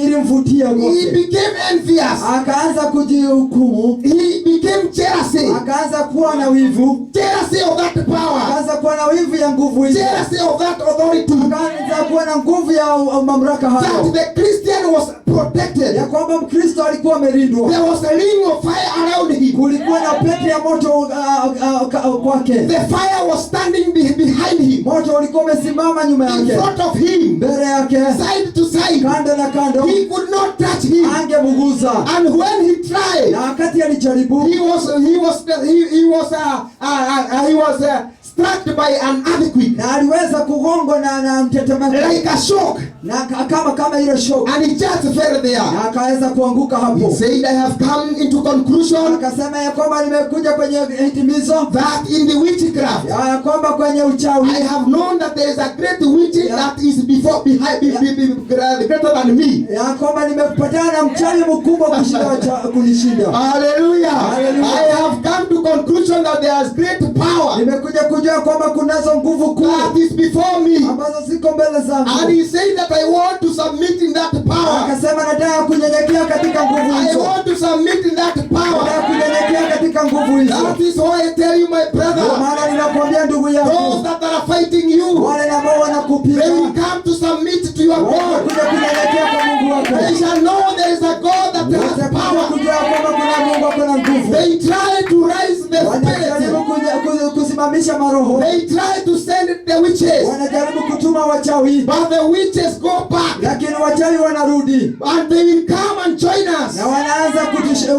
ilimvutia He kwake. became envious. Akaanza kujihukumu, He became jealousy. akaanza kuwa na wivu, Jealousy of that power. akaanza kuwa na wivu ya nguvu hizo, Jealousy of that authority. akaanza kuwa na nguvu ya mamlaka That hayo, the Christian was protected. ya kwamba Mkristo alikuwa amelindwa. There was a ring of fire around him. Kulikuwa na pete ya moto kwake, The fire was standing behind him, moto ulikuwa umesimama nyuma in yake, front of him, mbele yake, side to side. kando na kando, He could not touch him. angemguza. And when he tried, Na wakati alijaribu, he was struck by an earthquake, na aliweza kugongwa na mtetemeko, like a shock, na kama ile shock, and he just fell there. na akaweza kuanguka He hapo. said, I have come into conclusion Akasema ya kwamba nimekuja kwenye hitimizo that in the witchcraft, ya kwamba kwenye uchawi I have known that there is a great witch that is greater than me. ya kwamba nimepatana na mchawi mkubwa kunishinda. Hallelujah. Hallelujah. I have come to conclusion that there is great power Nimekuja kujua kwamba kunazo nguvu kuu that is before me. ambazo ziko mbele zangu. And he said that I want to submit in that power. Akasema nataka kunyenyekea katika nguvu I hizo. want to submit in that Nataka power. kunyenyekea katika nguvu hizo. That is why I tell you, my Kwa brother, maana ninakwambia ndugu those yangu, that are fighting you, wale ambao they wanakupiga will come to submit to your God. wanakuja kunyenyekea kwa Mungu wako. They shall know there is a God that has Watakuja power. kujua kwamba kuna Mungu ako na nguvu. They try to raise the Wanajaribu spirit. kusimamisha maroho. They try to send the witches. Wanajaribu kutuma wachawi, But the witches go back. lakini wachawi wanarudi And they will come and join us. na wanaanza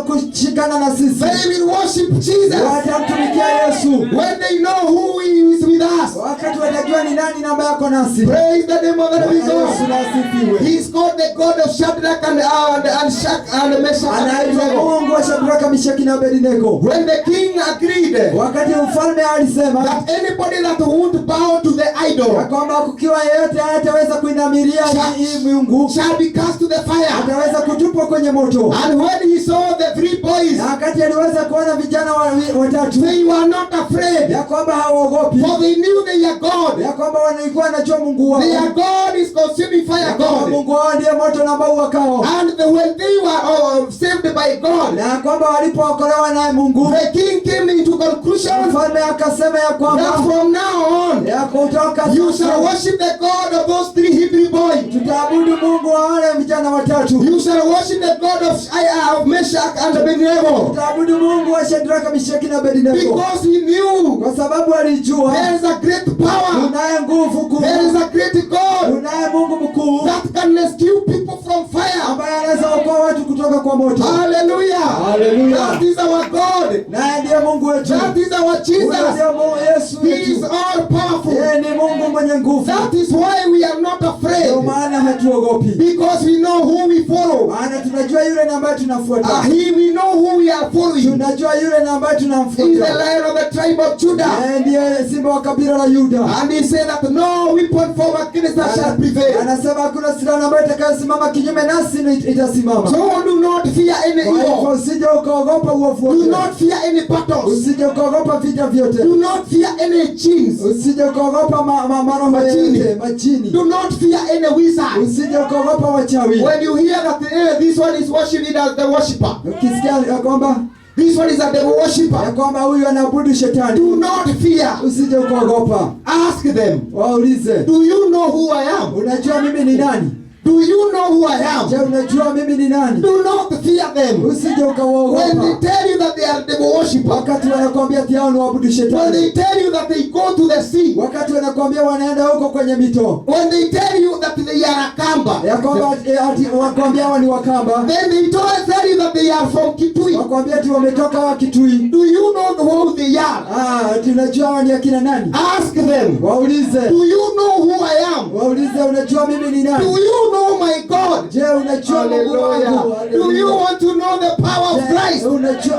kushikana na sisi. They will worship Jesus. Watamtumikia Yesu When they know who is with us. wakati watajua ni nani na ambaye ako nasi. Praise the name of the living Bwana Yesu God. na asifiwe. He is called the God of Shadrach and Meshach and Anaitwa Abednego. Mungu wa Shadraka, Meshaki na Abednego. When the king agreed Wakati mfalme alisema that anybody that won't bow to the ya idol kwamba kukiwa yeyote hataweza kuinamilia hii miungu, shall be cast to the fire. ataweza kutupwa kwenye moto. And when he saw the three boys, Na wakati aliweza kuona vijana watatu they were not afraid, ya kwamba hawaogopi, for they knew they are God. ya kwamba walikuwa wanajua Mungu wao, Their God is consuming fire ya kwamba God. Mungu wao ndiye moto na ambao wakao, And when they were saved by God, na kwamba walipookolewa naye Mungu, the king came into conclusion mfalme akasema ya that kwamba from now on, ya kutoka you shall sasa worship the God of those three Hebrew boys. tutaabudu Mungu wa wale vijana watatu, You shall worship the God of Meshach and Abednego. tutaabudu Mungu wa Shadraka, Meshaki na Abednego, Because he knew kwa sababu alijua there is a great power, unaye nguvu kuu, there is a great God unaye Mungu mkuu that can rescue people from fire. ambaye anaweza kuokoa watu kutoka kwa moto. Hallelujah. Hallelujah. That is our God. Naye ndiye Mungu wetu. That is our Huyo Jesus. ndiye Mungu Yesu He is wetu. all powerful. Yeye ni Mungu mwenye nguvu. That is why we are not afraid. Ndio maana hatuogopi. Because we know who we follow. Maana tunajua yule na ambaye tunafuata. We know who we are following. Tunajua yule na ambaye He is the tunamfuata. Lion of the tribe of Judah. Yeye ndiye simba wa kabila la Yuda. And he said that no weapon formed against us shall prevail. Anasema hakuna silaha ambayo itakayosimama kinyume nasi itasimama. So do not fear any Kwa hivyo evil. usije ukaogopa uovu Do wote. not fear any battles. Usije ukaogopa vita vyote. Do not fear any chains. Usije ukaogopa maroho Majini. yote, majini. Do not fear any wizard. Usije ukaogopa wachawi. When you hear that this one is worshiping as the worshipper, Ukisikia ya kwamba this one is a devil ya worshipper, kwamba huyu anaabudu shetani, do not fear. usije ukaogopa. Ask them, Waulize, do you know who I am? unajua mimi ni nani? Do you know who I am? Je, unajua mimi ni nani? Do not fear them. Usije When they ukawaogopa. tell you that they are devil worshipper, Wakati wanakuambia ati hao ni waabudu when shetani, they tell you that they go to the sea, wakati wanakuambia wanaenda huko kwenye mito, when they tell you that they are a kamba, ya kwamba ati wakwambia hao ni wakamba, then they tell you that they are from Kitui. wakwambia ati wametoka wa Kitui. Do you know who they are? Ati unajua hao ni akina nani? Ask them. Waulize, Do you know who I am? waulize, unajua mimi ni Do nani? you know my God? Je, unajua Mungu wangu? Hallelujah. Do you want to know the power of Je, Christ?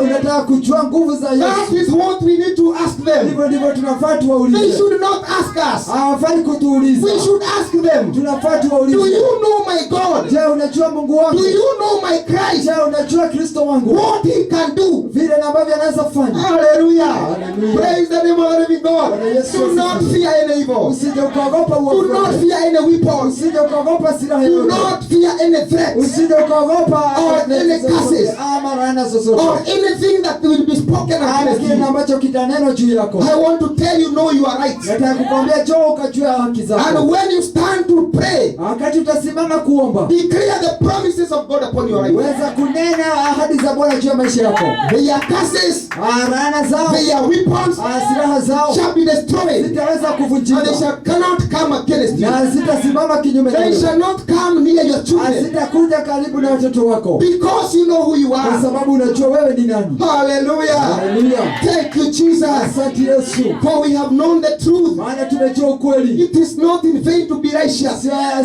unataka kujua nguvu za That Yesu? is what we need to ask them. Hivyo ndivyo tunafaa They tuwaulize. should not ask us. Hawafai kutuuliza. We should ask them. Tunafaa Do tuwaulize. you know my God? Je, unajua Mungu wangu? Do you know my Christ? Je, unajua Kristo wangu? What he can do? Vile na ambavyo anaweza kufanya. Hallelujah. Hallelujah. Praise the name of the living God. Bwana Yesu Do not asifiwe. fear any evil. Usije ukaogopa Do uovu. not fear any weapons. Usije ukaogopa silaha Do yoyote. not fear any threats Usije ukaogopa Or any curses. ama laana zozote. or anything that will be spoken Ama against kile you. ambacho kitaneno juu yako. I want to tell you, no, you are right. Nataka kukwambia njoo ukajua haki And zako. when you stand to pray, Wakati utasimama kuomba, declare the promises of God upon your life. weza kunena ahadi za Bwana juu ya maisha yako. Their curses, Laana zao, their weapons silaha zao shall be destroyed, zitaweza and they kuvunjika cannot come against you. na zitasimama kinyume They nawe. shall not come near your children. children. sitakuja karibu na watoto wako, Because you know who you kwa are. sababu unajua wewe ni nani. Hallelujah. Hallelujah. Thank you, Jesus. Asante Yesu, For we have known the truth. maana tumejua ukweli. It is not in vain to be righteous.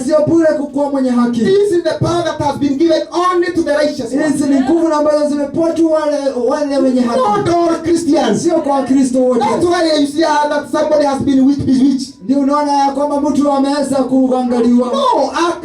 Sio bure kukuwa mwenye haki. This is the power that has been given only to the righteous ones. Hizi ni nguvu ambazo zimepewa tu wale wenye haki, Not all Christians. sio kwa Wakristo wote. That's why you see that somebody has been bewitched. Ndio unaona ya kwamba mtu ameweza kuangaliwa. No, a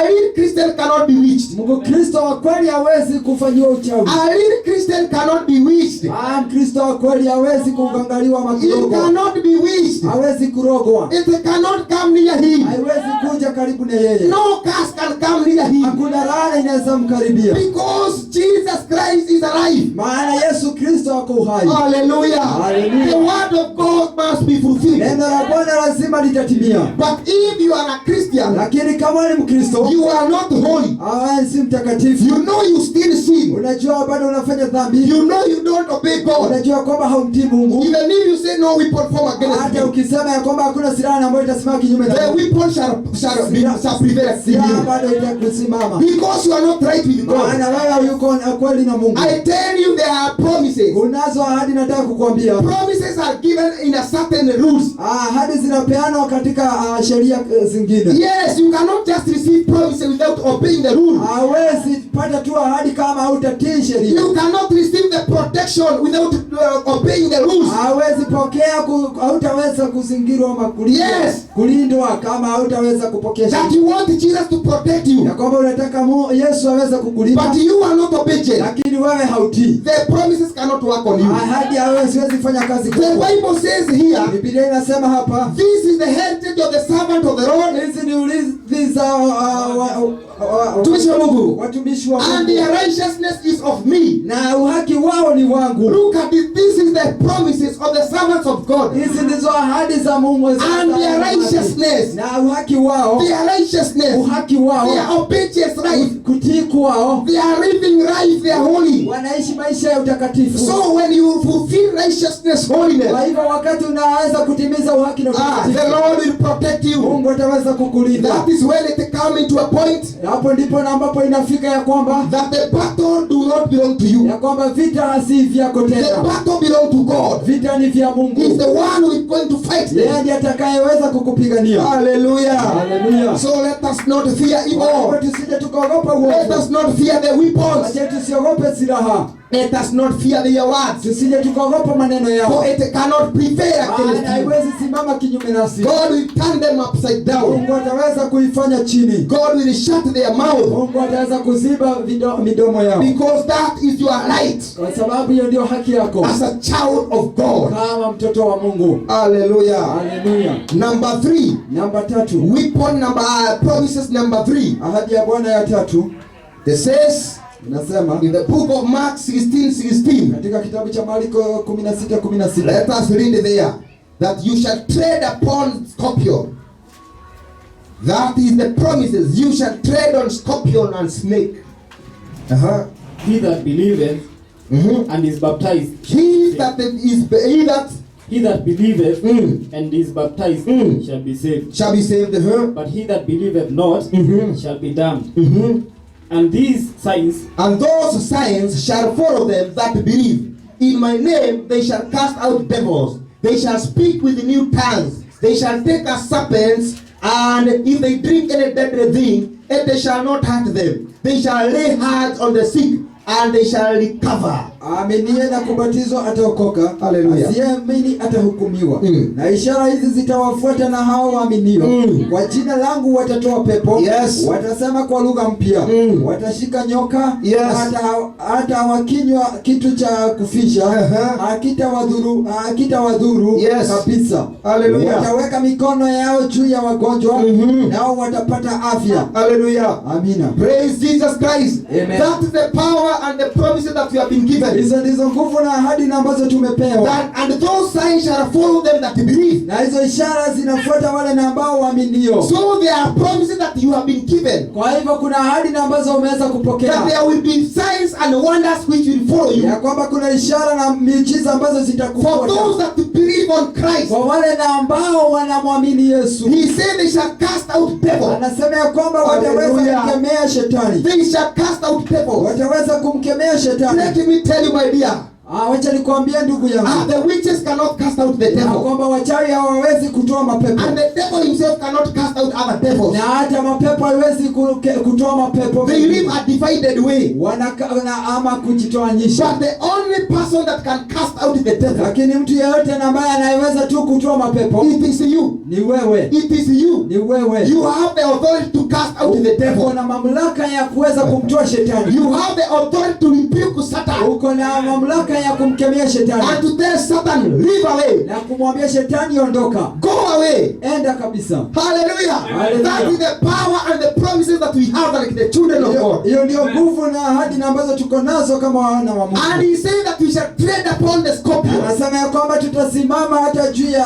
real Christian cannot be witched. Mkristo wa kweli hawezi kufanyiwa uchawi. A real Christian cannot be witched. Mkristo wa kweli hawezi kuangaliwa It makirogo. cannot be witched. Hawezi kurogwa. It cannot come near him. Haiwezi kuja karibu na yeye. No curse can come near him. Hakuna laana inaweza mkaribia. Because Jesus Christ is alive. Maana Yesu Kristo ako uhai. Hallelujah. Hallelujah. The word of God must be fulfilled. Neno la Bwana lazima litatimia. But if you are a Christian, Lakini kama ni Mkristo, you are not holy. si mtakatifu. You know you still sin. Unajua bado unafanya dhambi. You know you don't obey God. Unajua kwamba haumtii Mungu. Even if you say no weapon form against Hata you, ukisema ya kwamba hakuna silaha ambayo itasimama kinyume na the Mungu, weapon shall prevail against silaha you. bado itakusimama. Because you are not right with God. Maana wewe yuko kweli na Mungu. I tell you there are promises. Unazo ahadi, nataka kukuambia. Promises are given in a certain rules. Ahadi zinapeanwa katika sheria zingine. Yes, you cannot just receive promises without obeying the rule. Hawezi pata tu ahadi kama hautatii sheria. You cannot receive the protection without obeying the rules. Hawezi pokea hautaweza kuzingirwa ama kulindwa kama hautaweza kupokea That sheria. you want Jesus to protect you, Ya kwamba unataka Yesu aweze kukulinda, but you are not obedient. lakini wewe hautii. The promises cannot work on you. Ahadi hawezi fanya kazi The kwako. Bible says here, Biblia inasema hapa, this is the heritage of the servant of the Lord, hizi ni urithi za mtumishi wa Mungu, watumishi wa and Mungu, their righteousness is of me. na uhaki wao ni wangu. Look at it. This is the promises of the servants of God, Hizi ndizo ahadi za Mungu, and their righteousness, na uhaki wao, their righteousness, uhaki wao, their obedience right, kutii kwao, they are living right, they are holy. wanaishi maisha ya utakatifu. So when you fulfill righteousness, holiness, Kwa hivyo wakati unaweza kutimiza uhaki na the utakatifu, Lord will protect you. Mungu ataweza kukulinda. That is when it comes to a point Hapo ndipo na ambapo inafika ya kwamba that the battle do not belong to you. ya kwamba vita si vyako The tena, battle belongs to God. vita ni vya He's Mungu. the one who is going to fight Yeye them. ndiye atakayeweza kukupigania. Hallelujah. Hallelujah. So let us not fear Kwa hivyo evil. tusije tukaogopa Let uovu. us not fear the weapons. Acha tusiogope silaha. Let us not fear their words. Tusije tukaogopa maneno yao. For it cannot prevail Maana against you. haiwezi simama kinyume nasi. God will turn them upside down. Mungu ataweza kuifanya chini. God will shut their mouth. Mungu ataweza kuziba midomo yao. Because that is your right Kwa sababu hiyo ndio haki yako as a child of God. kama mtoto wa Mungu. Hallelujah. Haleluya. Number 3. Namba 3. Weapon promises number 3. Ahadi ya Bwana ya 3 It says inasema in the book of Mark 16:16. katika kitabu cha Marko 16:16. Let us read there. That you shall tread upon scorpion. That is the promises. You shall tread on scorpion and snake. He that believeth and is baptized, He that believeth Mm. and is baptized Mm. shall be saved. shall be saved. But he that believeth not shall be damned. Mhm. And these signs And those signs shall follow them that believe. In my name they shall cast out devils. They shall speak with new tongues. They shall take up serpents, and if they drink any deadly thing, it shall not hurt them. They shall lay hands on the sick, and they shall recover. Aaminie na kubatizwa ataokoka, Hallelujah. asiyeamini atahukumiwa. Na ishara hizi zitawafuata na hao waaminio. Kwa jina langu watatoa pepo, Yes. watasema kwa lugha mpya, watashika nyoka, Yes. hata wakinywa kitu cha kufisha hakitawadhuru Yes. kabisa. Hallelujah. Wataweka mikono yao juu ya wagonjwa, nao watapata afya. Hallelujah. Amina. Praise Jesus Christ. Amen. That is the power and the promises that you have been given. given. Hizo ndizo nguvu na ahadi ambazo tumepewa. And those signs shall follow them that believe. Na hizo ishara zinafuata wale na ambao waaminio. So there are promises that you have been given. Kwa hivyo kuna ahadi na ambazo umeweza kupokea. That there will be signs and wonders which will follow you. Ya kwamba kuna ishara na miujiza ambazo For zitakufuata. those that believe on Christ. Kwa wale na ambao wanamwamini Yesu. He said they shall cast out devils. Anasema ya kwamba wataweza kumkemea shetani. They shall cast out devils. Wataweza kumkemea shetani. Let me tell you, my dear. Wacha nikwambie ndugu yangu. The witches cannot cast out the Na devil. kwamba wachawi hawawezi kutoa mapepo. And the devil himself cannot cast out other devils. Na hata mapepo haiwezi kutoa mapepo. They live a divided way. Ama kujitoanyisha. But the only person that can cast out the devil, lakini mtu yeyote ambaye anayeweza tu kutoa mapepo, it is you. Ni wewe. It is you. Ni wewe. You have the authority to cast out the devil. Uko na mamlaka ya kuweza kumtoa shetani. You have the authority to rebuke Satan. Uko na mamlaka ya kumkemea shetani. And to tell Satan, leave away. Na kumwambia shetani ondoka. Go away. Enda kabisa. Hallelujah. Hallelujah. That is the power and the promises that we have like the children of God. Hiyo ndio nguvu na ahadi ambazo tuko nazo kama wana wa Mungu. And he said that we shall tread upon the scorpions. Anasema ya kwamba tutasimama hata juu ya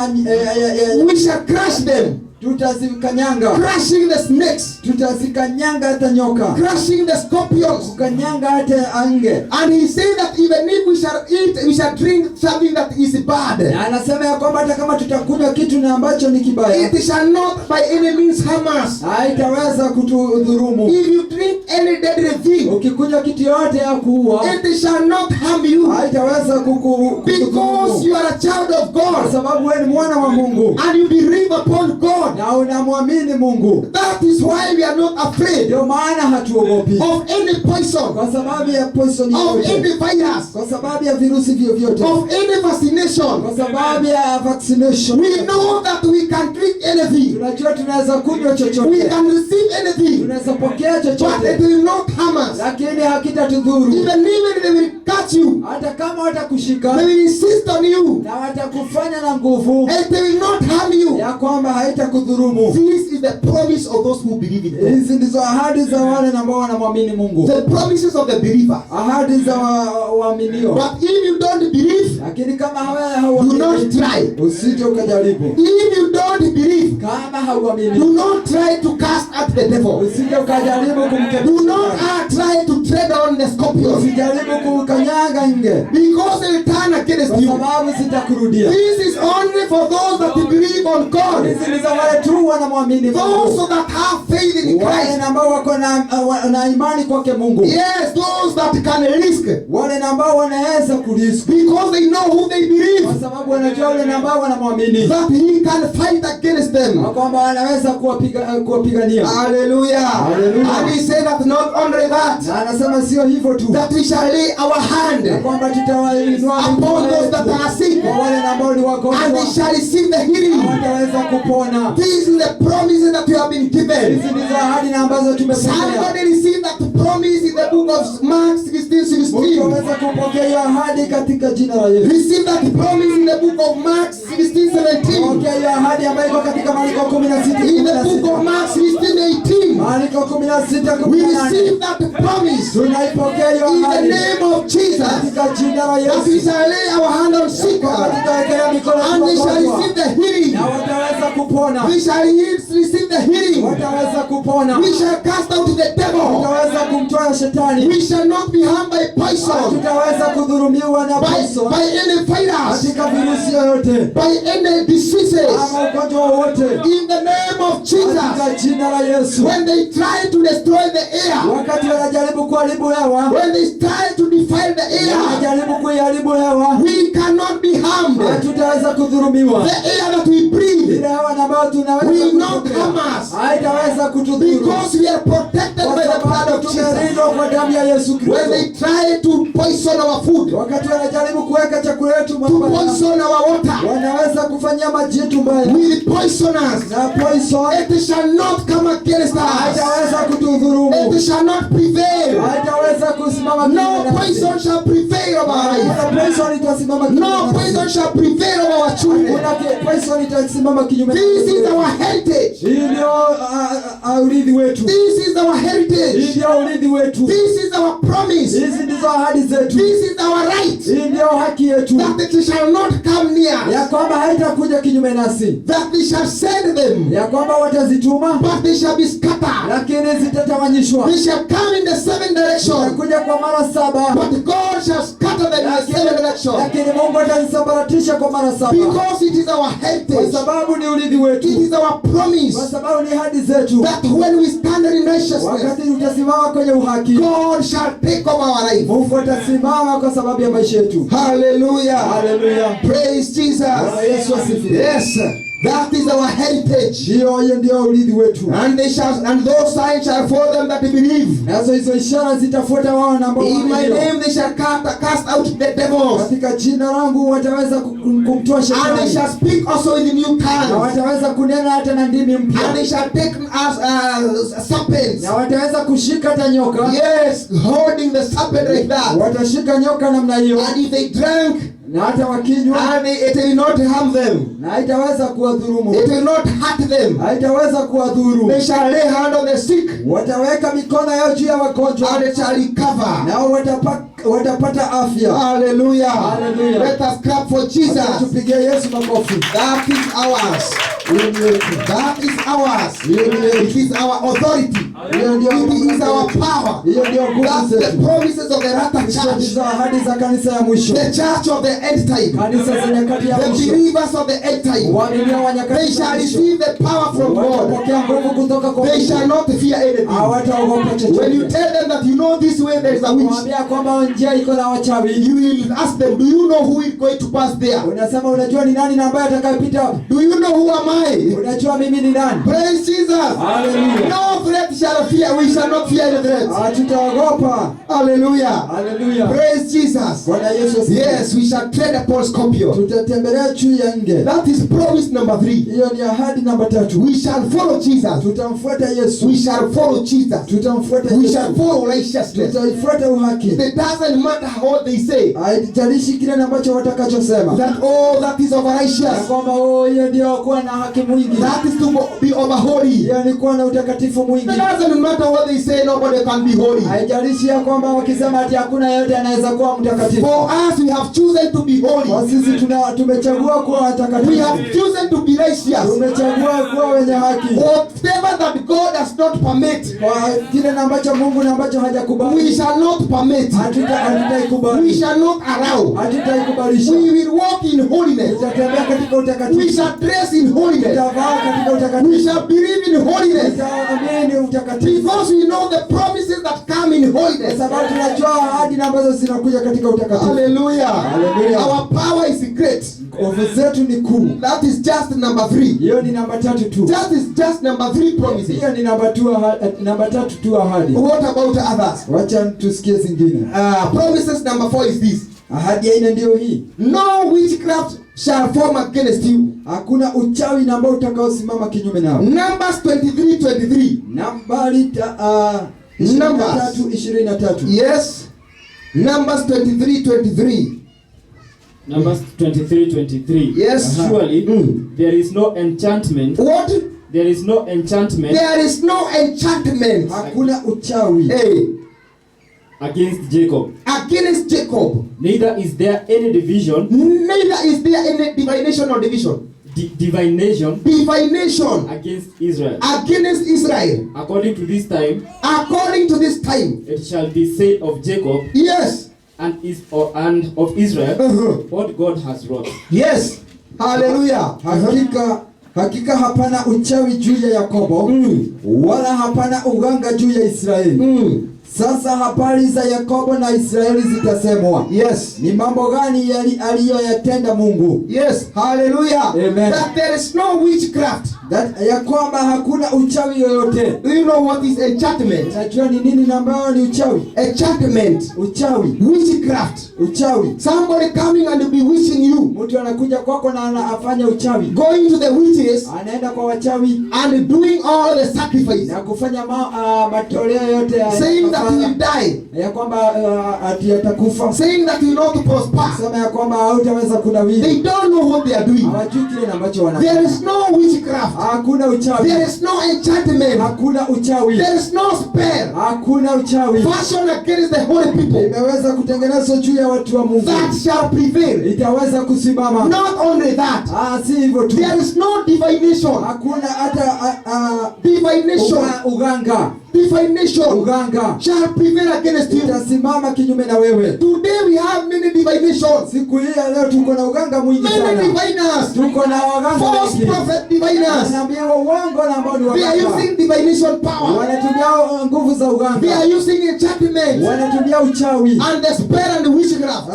we shall crush them. Tutazikanyanga. Crushing the snakes. Tutazikanyanga hata nyoka. Crushing the scorpions. Kukanyanga hata ange. And he said that even if we shall eat, we shall drink something that is bad. Na anasema ya kwamba hata kama tutakunywa kitu na ambacho ni kibaya, it shall not by any means harm us. Haitaweza kutudhulumu. If you drink any deadly thing, ukikunywa kitu yote ya kuua, it shall not harm you. Haitaweza kudhulumu. Because you are a child of God. Kwa sababu wewe ni mwana wa Mungu. And you believe upon God. Na unamwamini Mungu. That is why we are not afraid. Ndio maana hatuogopi. Of any poison. Kwa sababu ya poison yoyote. Of any virus. Kwa sababu ya virusi vyovyote. Of any vaccination. Kwa sababu ya vaccination. We know that we can drink anything. Tunajua tunaweza kunywa chochote. We can receive anything. Tunaweza pokea chochote. But it will not harm us. Lakini hakitatudhuru. Even they will catch you. Hata kama watakushika. They will insist on you. Na watakufanya na nguvu. And they will not harm you. Ya kwamba haitakudhuru. This is the promise of those who believe in God. Hizi ndizo ahadi za wale ambao wanamwamini Mungu. The promises of the believer. Ahadi za waaminio. But if you don't believe, lakini kama hauamini, do not try. Usije ukajaribu. If you don't believe, kama hauamini, do not try to cast out the devil. Usije ukajaribu kumkemea. Do not try to tread on the scorpion. Usijaribu kukanyaga nge. Because they will turn against you. Kwa sababu zitakurudia. This is only for those that believe on God. Hizi ni za wale tu wanamwamini Mungu. Those that have faith in Christ. Wale ambao wako na imani kwake Mungu. Yes, those that can risk. Wale ambao wanaweza kurisk. Because they know who they believe. Kwa sababu wanajua wale ambao wanamwamini. That he can fight against them. Kwamba wanaweza kuwapigania. Hallelujah. Hallelujah. And he said that not only that. Na anasema sio hivyo tu. That we shall lay our hand. Kwamba tutawainua upon those that are sick. Wale ambao ni wagonjwa. And they shall receive the healing. Wataweza kupona. This is the promises that you have been given. Hizi ndizo ahadi ambazo tumepokea. Somebody received that promise in the book of Mark 16:16. Unaweza kupokea hiyo ahadi katika jina la Yesu. Receive that promise in the book of Mark 16:17. Pokea hiyo ahadi ambayo iko katika Marko 16:16. In the book of Mark 16:18. Marko 16:18. We receive that promise. Tunaipokea hiyo in the ahadi name of Jesus. katika jina la That we Yesu. shall lay our hand on sick. Tutawekea mikono And we shall receive the healing. na wataweza kupona. We shall receive the healing. Wataweza kupona. We shall cast out the devil. Tutaweza kumtoa shetani. We shall not be harmed by poison. Tutaweza kudhulumiwa na poison. By any virus. Katika virusi yoyote. By any diseases. Ama ugonjwa wowote. In the name of Jesus. Katika jina la Yesu. When they try to destroy the air. Wakati wanajaribu kuharibu hewa. When they try to defile the air. Wanajaribu kuiharibu hewa. We cannot be harmed. Hatutaweza kudhulumiwa. The air that we breathe. Ile hewa ambayo tunaweza will not harm us. Haitaweza kutudhuru. Because we are protected by the blood of Jesus. Tumelindwa kwa damu ya Yesu Kristo. When they try to poison our food. Wakati wanajaribu kuweka chakula yetu to poison our water. Wanaweza kufanyia maji yetu mbaya. Will poison us. Na poison. It shall not come against us. Haitaweza kutudhuru. It shall not prevail. Haitaweza kusimama. No poison shall prevail over our life. Poison itasimama. No poison shall prevail over our children. Poison itasimama kinyume. This is our heritage. Hii ndio urithi wetu. This is our heritage. Hii ndio urithi wetu. This is our promise. Hizi ndizo ahadi zetu. This is our right. Hii ndio haki yetu. That it shall not come near. Ya kwamba haitakuja kinyume nasi. That they shall send them. Ya kwamba watazituma. But they shall be scattered. Lakini zitatawanyishwa. They shall come in the seven directions. Watakuja kwa mara 7. But God shall scatter them in the seven directions. Lakini Mungu atazisambaratisha kwa mara 7. Because it is our heritage. Kwa sababu ni urithi wetu. It is our promise. Kwa sababu ni ahadi zetu. That when we stand in righteousness, wakati utasimama kwenye uhaki, God shall take over our life. Mungu atasimama kwa sababu ya maisha yetu. Hallelujah. Hallelujah. Praise Jesus. Yesu asifiwe. Yes. That is our heritage. Ndio urithi wetu. And those signs shall follow them that believe. Nazo hizo ishara zitafuata wao ambao in my name they shall cast out the devils. Katika jina langu wataweza kumtoa shetani. And they shall speak also in the new tongues. Na wataweza kunena hata na ndimi mpya. And they shall take us serpents. Na wataweza kushika hata nyoka. Yes, holding the serpent like that. Watashika nyoka namna hiyo. And if they drank, na hata wakinywa, and it will not harm them. Na haitaweza kuwadhuru. It will not hurt them. Haitaweza kuwadhuru. They shall lay hand on the sick. Wataweka mikono yao juu ya wagonjwa. And they shall recover. Nao watapata afya. Hallelujah. Hallelujah. Let us clap for Jesus. Tupigie Yesu makofi. That is ours. That is ours. It is our authority. It is our power. That's the promises of the Rapture Church. The church of the end time. The believers of the end time. They shall receive the power from God. They shall not fear anything. When you tell them that you know this way there is a witch, you will ask them, do you know who is going to pass there? Do you know who am I? Praise Jesus. Hallelujah. No threat shall fear. We shall not fear any threat. Hallelujah. Hallelujah. Praise Jesus. Yes, we shall tread upon scorpion. That is promise number 3. We shall follow Jesus. We shall follow Jesus. We shall follow righteousness. It doesn't matter what they say. That that is over righteous. That is to be over holy. It doesn't matter what they say, nobody can be holy. For us, we have chosen to be holy. We have chosen to be righteous. Whatever that God does not permit, we shall not permit. We shall not allow. We will walk in holiness. We shall dress in holiness. We shall believe in holiness. Because we know the promises that come in holiness. Hallelujah. Our power is great. That is just number 3. That is just number 3 promises. What about others? Promises number 4 is this. No witchcraft shall form against you. Hakuna uchawi ambao utakaosimama kinyume nao. Numbers 23:23. Numbers 23:23. Yes. Numbers 23:23. Numbers 23:23. Yes. Surely there is no enchantment. What? There is no enchantment. There is no enchantment. Hakuna uchawi. Against Jacob. Against Jacob. Neither is there any division. Neither is there any divination or division. Divination. Divination. Against Israel. Against Israel. According to this time. According to this time. It shall be said of Jacob. Yes. And of Israel. What God has wrought. Yes. Hallelujah. Hakika hapana uchawi juu ya Yakobo. Wala hapana uganga juu ya Israeli. Sasa habari za Yakobo na Israeli zitasemwa. Yes. Ni mambo gani aliyoyatenda Mungu? Yes. Hallelujah. Amen. That there is no witchcraft. That ya kwamba hakuna uchawi yoyote. Do you know what is enchantment? Najua ni nini ambayo ni uchawi? Enchantment. Uchawi. Witchcraft. Uchawi. Somebody coming and bewitching you. Mtu anakuja kwako na anafanya uchawi. Going to the witches. Anaenda kwa wachawi. And doing all the sacrifice. Na kufanya matoleo yote ya saying that he will die. Ya kwamba ati atakufa. Saying that he will not prosper. Sema ya kwamba hautaweza kunawiri. They don't know what they are doing. Hawajui kile ambacho wanafanya. There is no witchcraft. Hakuna uchawi. There is no enchantment. Hakuna uchawi. There is no spell. Hakuna uchawi. Fashion against the holy people. Imeweza kutengenezwa juu ya watu wa Mungu. That shall prevail. Itaweza kusimama. Not only that. Si hivyo tu. There is no divination. Hakuna hata divination. Uganga. Divination. Uganga. Shall prevail against you. Itasimama kinyume na wewe. Today we have many divinations. Siku hii ya leo tuko na uganga mwingi sana. Many diviners. Tuko na waganga false wengi. prophet diviners. Wanaambia uongo na ambao ni They are waganga. using divination power. Wanatumia nguvu za uganga. They are using enchantment. Wanatumia uchawi. And the spell and the witchcraft.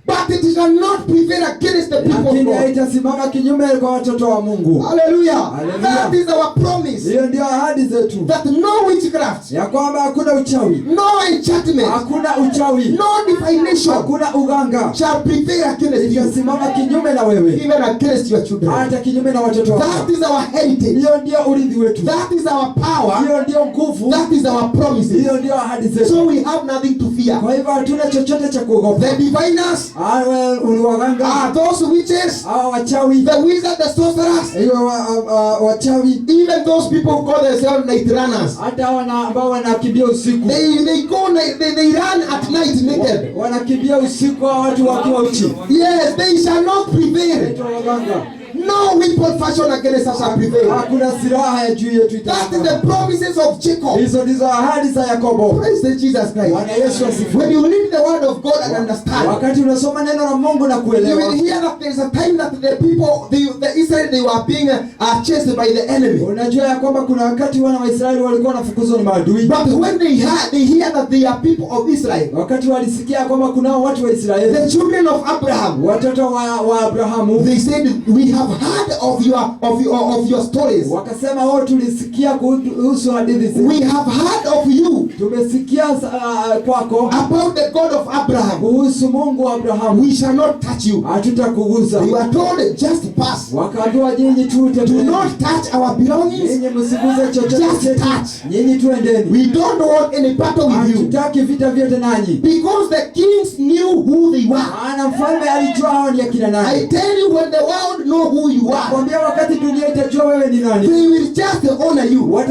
But it shall not prevail against the people of Lakini God. haitasimama kinyume kwa watoto wa Mungu. Hallelujah. Hallelujah. That is our promise. Hiyo ndio ahadi zetu. That no witchcraft. Ya kwamba hakuna uchawi. No enchantment. Hakuna uchawi. No divination. Hakuna uganga. Shall prevail against you. Itasimama kinyume na wewe. Even against your children. Hata kinyume na watoto wako. That is our heritage. Hiyo ndio urithi wetu. That is our power. Hiyo ndio nguvu. That is our promises. Hiyo ndio ahadi zetu. So we have nothing to fear. Kwa hivyo hatuna chochote cha kuogopa. The diviners waganga, those witches, wachawi, the wizards, the sorcerers, wachawi, even those people who call themselves night runners. hata ambao wanakimbia usiku. They run at night naked. Wanakimbia usiku watu wakiwa uchi. Yes, they shall not prevail. No weapon fashioned against us shall prevail. Hakuna silaha ya juu yetu itasimama. That is the promises of Jacob. Hizo ndizo ahadi za Yakobo. Praise the Jesus Christ. Bwana Yesu asifiwe. When you read the word of God and understand, wakati unasoma neno la Mungu na kuelewa, you will hear that there is a time that the people, the Israel, they were being chased by the enemy. Unajua ya kwamba kuna wakati wana wa Israeli walikuwa wanafukuzwa na maadui. But when they hear that they are people of Israel, wakati walisikia kwamba kuna watu wa Israeli, the children of Abraham, watoto wa Abrahamu, they said, we have heard of your stories. Wakasema wao tulisikia kuhusu hadithi zako. We have heard of you. Tumesikia kwako about the God of Abraham. Kuhusu Mungu wa Abrahamu. We shall not touch you. Hatutakugusa. You are told just pass. Wakaambiwa nyinyi tu do not touch our belongings. Nyinyi msiguze chochote. Just touch. Nyinyi tuendeni. We don't want any battle with you. Hatutaki vita vyote nanyi. Because the kings knew who they were. Maana mfalme alijua hao ni akina nani. I tell you, when the world know who you are, kwambia wakati dunia itajua wewe ni nani, they will just honor you.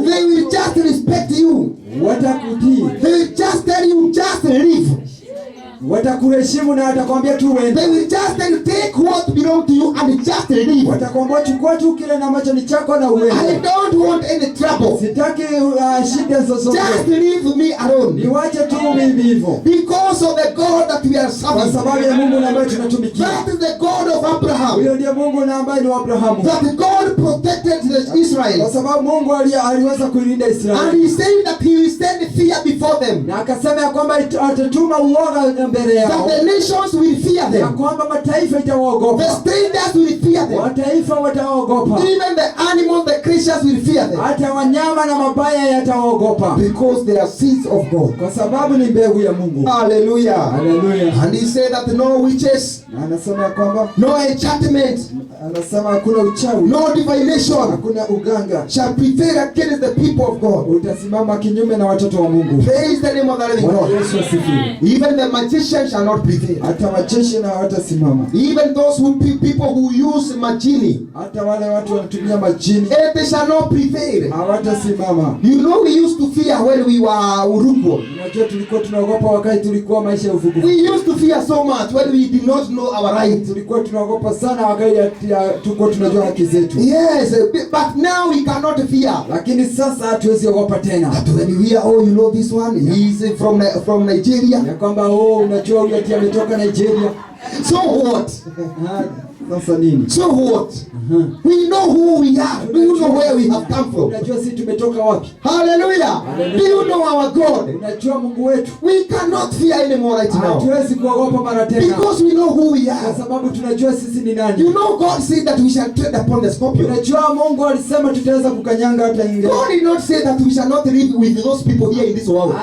They will just respect you. Watakutii. They will just tell you just live. Watakuheshimu na watakwambia tu uende. They will just take what belong to you and just leave. Watakwambia chukua tu kile na ambacho ni chako na uende. I don't want any trouble. Sitaki shida zozote. Just leave me alone. Niwache tu mimi hivyo. Because of the God that we are serving. Kwa sababu ya Mungu ambaye tunatumikia. That is the God of Abraham. Huyo ndiye Mungu ambaye ni wa Abrahamu. That God protected Israel. Kwa sababu Mungu aliweza kuilinda Israeli. And he said that he will send fear before them. Na akasema ya kwamba atatuma uoga mbele yao. That the nations will fear them. Na kwamba mataifa itawaogopa. The strangers will fear them. Mataifa wataogopa. Even the animals, the creatures will fear them. Hata wanyama na mabaya yatawaogopa. Because they are seeds of God. Kwa sababu ni mbegu ya Mungu. Hallelujah. Hallelujah. And he said that no witches. Na anasema ya kwamba no enchantment. Anasema hakuna uchawi. No divination. Hakuna uganga. Shall prevail against the people of God. Utasimama kinyume na watoto wa Mungu. Praise the name of the living God. Yesu asifiwe. Even the magician shall not prevail. Hata majeshi na hawatasimama. Even those people who use majini. Hata wale watu wanatumia majini. They shall not prevail. Hawatasimama. You know, we used to fear when we were Uruguay. Unajua tulikuwa tunaogopa wakati tulikuwa maisha ya uvuguvugu. We used to fear so much when we did not know our rights. Tulikuwa tunaogopa sana wakati tulikuwa tunajua haki zetu. Yes, but now we cannot fear. Lakini sasa hatuwezi ogopa tena. But when we hear, oh, you know this one, he is from Nigeria. Ya kwamba unajua huyu ati ametoka Nigeria. So what? Sasa nini? So what? We know who we are. Do you know where we have come from? Unajua sisi tumetoka wapi? Hallelujah. Do you know our God? Unajua Mungu wetu. We cannot fear anymore right now. Hatuwezi kuogopa mara tena. Because we know who we are. Kwa sababu tunajua sisi ni nani. You know, God said that we shall tread upon the scorpion. Unajua Mungu alisema tutaweza kukanyanga hata inge. God did not say that we shall not live with those people here in this world.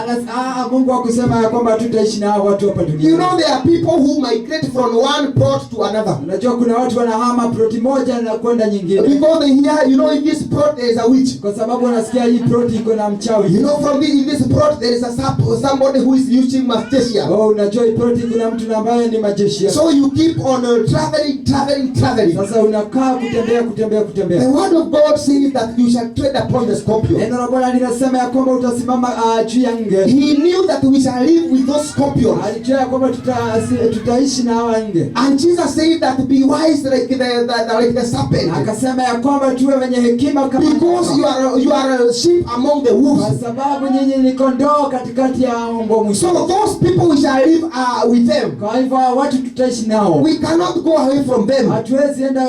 Mungu hakusema ya kwamba tutaishi na hao watu hapa duniani. You know, there are people who migrate from one plot to another. Unajua kuna watu wanahama ploti moja na kwenda nyingine. Because they hear, you know, in this plot there is a witch. Kwa sababu anasikia hii plot iko na mchawi. You know, from in this plot there is somebody who is using magician. Oh, unajua hii plot kuna mtu ambaye ni magician. So you keep on traveling. Sasa unakaa kutembea. The word of God says that you shall tread upon the scorpion. Neno la Bwana linasema ya kwamba utasimama juu ya nge. He knew that we shall live with those scorpions. Alijua ya kwamba tutaishi na hawa nge. And Jesus said that be wise like the serpent. Akasema ya kwamba tuwe wenye hekima kama because you are a sheep among the wolves. Kwa sababu nyinyi ni kondoo katikati ya mbwa mwitu. So those people we shall live with them. Kwa hivyo watu tutaishi nao. We cannot go away from them. Hatuwezi enda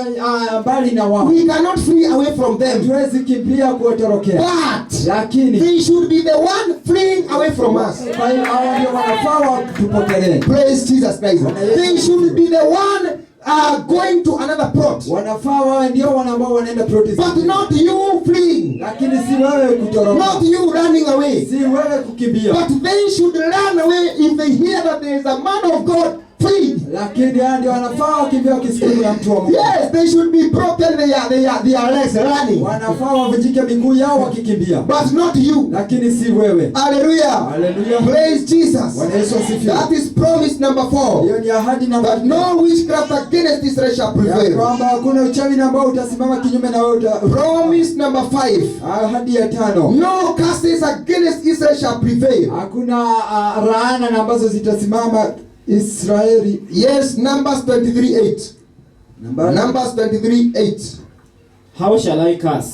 mbali na wao. We cannot flee away from them. Hatuwezi kimbia kuwatorokea. But lakini they should be the one fleeing away from us. Kwa hiyo hao ndio wanafaa watupokelee. Praise Jesus Christ. They should be the one going to another plot. Wanafaa wao ndio ambao wanaenda plot. But not you fleeing. Lakini si wewe kutoroka. Not you running away. Si wewe kukimbia. But they should run away if they hear that there is a man of God free. Lakini ndio wanafaa wakimbia wakisikia kuna mtu wa Mungu. Yes, they should be broken their legs running. Wanafaa wavunjike miguu yao wakikimbia. But not you. Lakini si wewe. Hallelujah. Hallelujah. Praise Jesus. Bwana Yesu asifiwe. That is promise number 4. Hiyo ni ahadi namba 4. That no witchcraft against Israel shall prevail. Kwamba hakuna uchawi ambao utasimama kinyume na wewe. Promise number 5. Ahadi ya 5. No curses against Israel shall prevail. Hakuna laana ambazo zitasimama Israeli. Yes, Numbers 23:8. Numbers 23:8. How shall I curse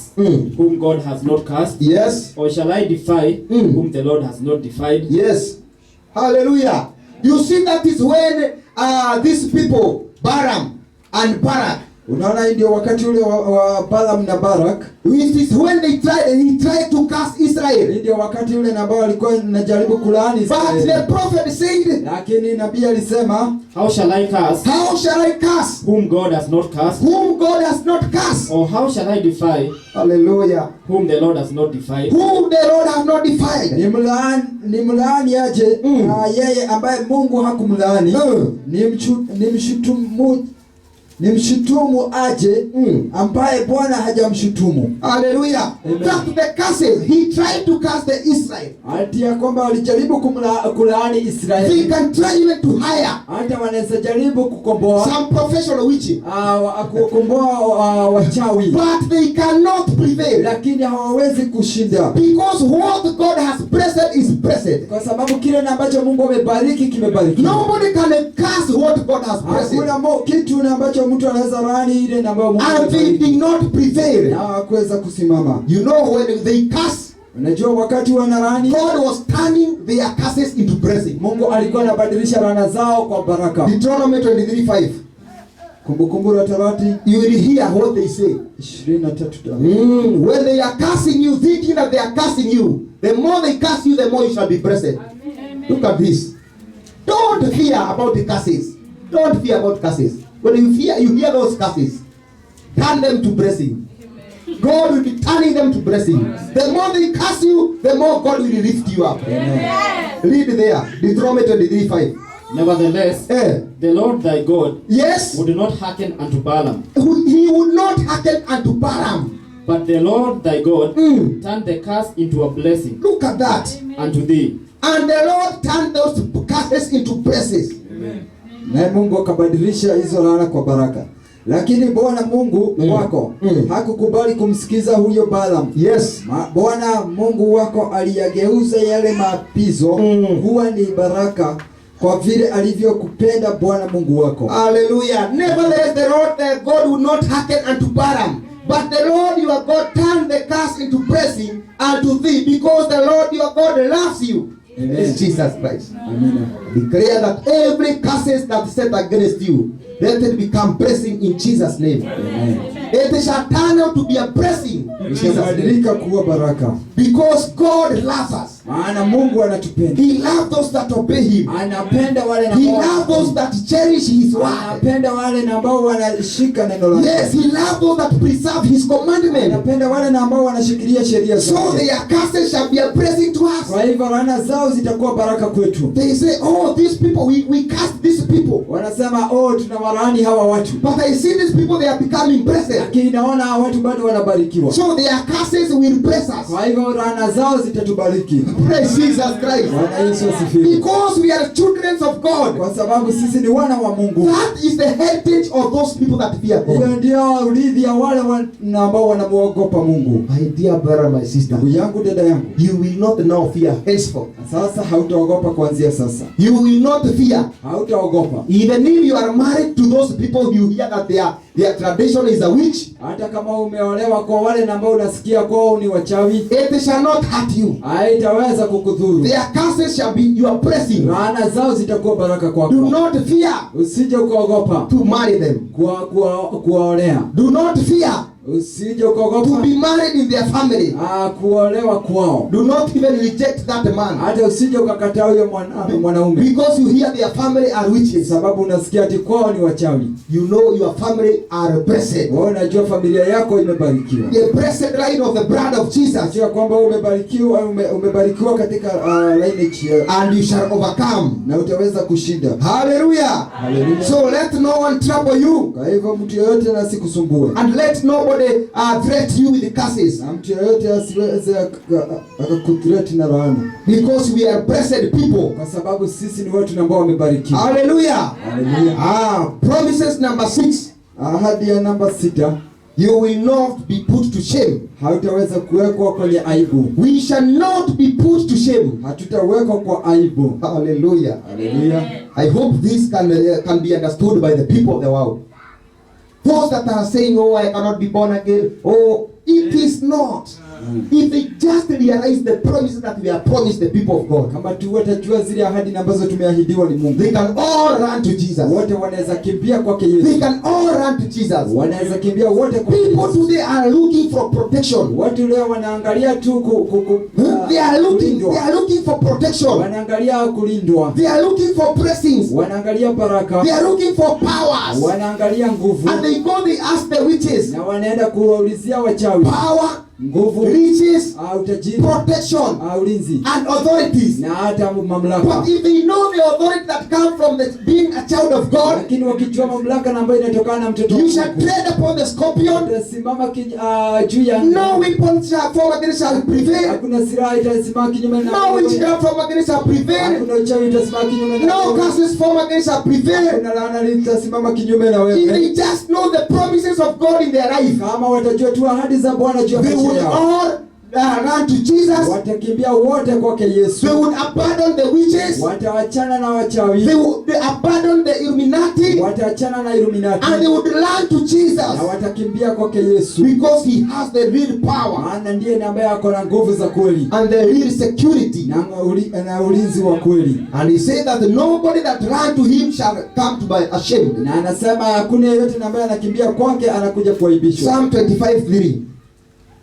whom God has not cursed? Yes. Or shall I defy whom the Lord has not defied? Yes. Hallelujah. You see, that is when these people, Balaam and Barak, unaona ndio wakati ule wa Balaam na Barak, it is when he tried to curse Israel. Ndio wakati ule ambao walikuwa wanajaribu kulaani Israeli. But the prophet said, lakini nabii alisema, how shall I curse? How shall I curse whom God has not cursed? Whom God has not cursed. Or how shall I defy? Hallelujah. Whom the Lord has not defied? Whom the Lord has not defied. Ni mlaani aje yeye ambaye Mungu hakumlaani. Ni mshutumu aje ambaye Bwana hajamshutumu. Hallelujah. That the curses, he tried to curse the Israel. Atia kwamba walijaribu kulaani Israeli. They can try even to hire. Hata wanaweza jaribu kukomboa some professional witches. Kukomboa wachawi. But they cannot prevail. Lakini hawawezi kushinda. Because what God has blessed is blessed. Kwa sababu kile ambacho Mungu amebariki kimebariki. Nobody can curse what God has blessed. Hakuna kitu ambacho mtu anaweza laani ile ambayo Mungu and they did not prevail. Na hawakuweza kusimama. You know, when they curse, unajua wakati wanalaani, God was turning their curses into blessing. Mungu alikuwa anabadilisha laana zao kwa baraka. Deuteronomy 23:5. Kumbukumbu la Torati, you will hear what they say. 23. When they are cursing you, thinking that they are cursing you, the more they curse you, the more you shall be blessed. Amen. Look at this. Don't fear about the curses. Don't fear about curses. When you hear those curses, turn them to blessing. God will be turning them to blessing. The more they curse you, the more God will lift you up. Amen. Read there, Deuteronomy 23:5. Nevertheless, the Lord thy God, yes, would not hearken unto Balaam. He would not hearken unto Balaam. But the Lord thy God turned the curse into a blessing. Look at that. Unto thee. And the Lord turned those curses into blessings. Amen. Na Mungu akabadilisha hizo laana kwa baraka. Lakini Bwana Mungu wako hakukubali kumsikiza huyo Balaam. Yes. Bwana Mungu wako aliyageuza yale maapizo kuwa ni baraka kwa vile alivyokupenda Bwana Mungu wako. Hallelujah. Nevertheless, the Lord their God would not hearken unto Balaam, but the Lord your God turned the curse into blessing unto thee, because the Lord your God loves you. Amen. It's Jesus Christ. Amen. Declare that every curses that set against you, let it become blessing in Jesus' name. Amen. It shall turn out to be a blessing in Jesus' name. Kuwa baraka. Because God loves us. Maana Mungu anatupenda. He loves those that obey him. Anapenda wale He ambao loves those that cherish his word. anapenda wale ambao wanashika neno lake. Yes, he loves those that preserve his commandment. Anapenda wale ambao wanashikilia sheria So zake. their curses shall be a blessing to us. Kwa hivyo laana zao zitakuwa baraka kwetu. They say, oh, these people, we cast these people. Wanasema tunawalaani hawa watu. But I see these people, they are becoming blessed. Lakini naona hawa watu bado wanabarikiwa. So their curses will bless us. Kwa hivyo laana zao zitatubariki. Praise Jesus Christ. Bwana Yesu asifiwe. Because we are children of God. Kwa sababu sisi ni wana wa Mungu. That is the heritage of those people that fear Hiyo God. ndio urithi ya wale ambao wanamuogopa Mungu. My dear brother, my sister, Ndugu yangu, dada yangu, you will not now fear henceforth. sasa hautaogopa kuanzia sasa. You will not fear. Hautaogopa. Even if you are married to those people you hear that their tradition is a witch, Hata kama umeolewa kwa wale ambao unasikia kwao ni wachawi, it shall not hurt you. haitaweza kukudhuru. Their curses shall be your blessing. Laana zao zitakuwa baraka Do kwako. not fear Usije ukaogopa to marry them. kuwaolea. Do not fear Usije to ukaogopa be married in their family. kuolewa kwao. Do not even reject that man. Hata usije ukakataa huyo mwanaume Because you hear their family are witches. sababu unasikia ati kwao ni wachawi. You know your family are blessed. Wewe unajua familia yako imebarikiwa. The blessed line of the blood of Jesus. Unajua kwamba umebarikiwa katika lineage And you shall overcome. na utaweza kushinda. Hallelujah. Hallelujah. So let no one trouble you. Kwa hivyo mtu yeyote asikusumbue. And let nobody threat you with the curses. Na mtu yeyote asiweze akakuthreat na laana. Because we are blessed people. Kwa sababu sisi ni watu ambao wamebarikiwa. Hallelujah. Hallelujah. Promises number 6. Ahadi ya namba 6, You will not be put to shame. hautaweza kuwekwa kwenye aibu. We shall not be put to shame. Hatutawekwa kwa aibu. Hallelujah. Hallelujah. I hope this can be understood by the people of the world. Those that are saying, oh, I cannot be born again. Oh, it is not. If they just realize the promises that we are promised the people of God, Kama tu watajua zile ahadi ambazo tumeahidiwa ni Mungu. they can all run to Jesus. Wote wanaweza kimbia kwake They Yesu. can all run to Jesus. Wanaweza kimbia wote kwa People Yesu. today are looking for protection. Watu leo wanaangalia tu They are looking for protection. wanaangalia kulindwa. They are looking for blessings. Wanaangalia baraka. They are looking for powers. Wanaangalia nguvu. And they ask the witches, Na wanaenda kuwaulizia wachawi. power, Nguvu, riches, utajiri, protection, ulinzi and authorities. na hata mamlaka. But if they know the authority that comes from being a child of God, Lakini wakijua mamlaka ambayo inatokana na mtoto you wa shall Mungu, tread upon the scorpion. utasimama juu ya No weapon shall form against shall prevail. hakuna silaha itasimama kinyume na No witchcraft form against shall prevail. hakuna uchawi utasimama kinyume na No curses form against shall prevail. hakuna laana litasimama kinyume na If wewe. they just know the promises of God in their life, Kama watajua tu ahadi za Bwana juu ya they maisha would yao, all run to Jesus. watakimbia wote kwake Yesu. They would abandon the witches. Watawachana na wachawi, They would abandon the Illuminati. wataachana na Illuminati, And they would run to Jesus. na watakimbia kwake Yesu, Because he has the real power maana ndiye ambaye ako na nguvu za kweli and the real security. na ulinzi wa kweli. And he said that nobody that ran to him shall come to be ashamed. Na anasema hakuna yeyote ambaye anakimbia kwake anakuja kuaibishwa. Psalm 25:3.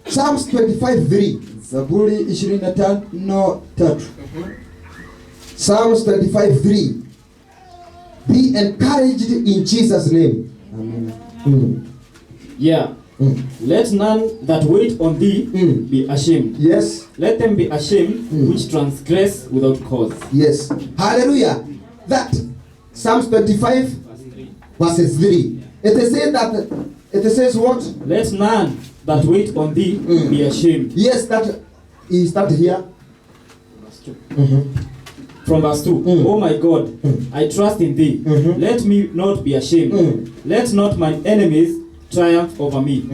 Psalms 25:3. Zaburi 25:3. Psalms 25:3. Be encouraged in Jesus' name. Amen. Mm. Yeah. Mm. Let none that wait on thee be ashamed. Yes. Let them be ashamed which transgress without cause. Yes. Hallelujah. That Psalms 25 verses 3. It says what? Let none that wait on thee be ashamed. Yes, that is that here. From verse 2. Oh my God, I trust in thee. Let me not be ashamed. Let not my enemies triumph over me.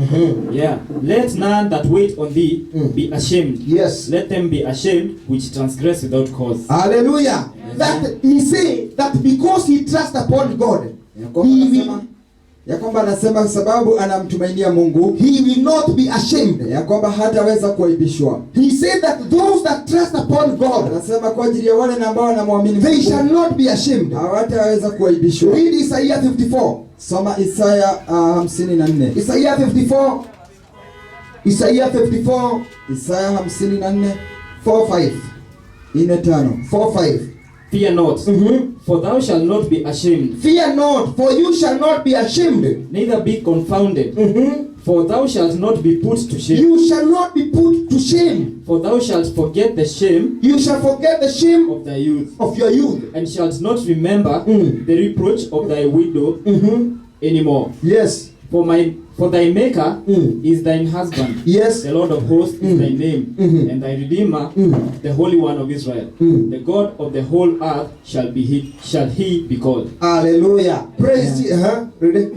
Yeah. Let none that wait on thee be ashamed. Yes. Let them be ashamed which transgress without cause. Hallelujah. That he say that because he trusts upon God, Ya kwamba anasema sababu anamtumainia Mungu, he will not be ashamed. ya kwamba hataweza kuaibishwa. He said that those that trust upon God, Anasema kwa ajili ya wale ambao wanamwamini they Mungu, shall not be ashamed. hawataweza kuaibishwa. Read Isaiah 54. Soma Isaya 54. Isaiah 54. Isaiah 54. Isaya 54 4-5. 4:5. 4:5. Fear not, for thou shalt not be ashamed, Fear not, for you shall not be ashamed. neither be confounded. For thou shalt not be put to shame. You shall not be put to shame. For thou shalt forget the shame You shall forget the shame of thy youth, of your youth. and shalt not remember the reproach of thy widow anymore. Yes. For thy Maker is thine husband. Yes. The Lord of hosts is thy name, and thy Redeemer, the Holy One of Israel. The God of the whole earth shall he be called. Hallelujah. Praise Ready?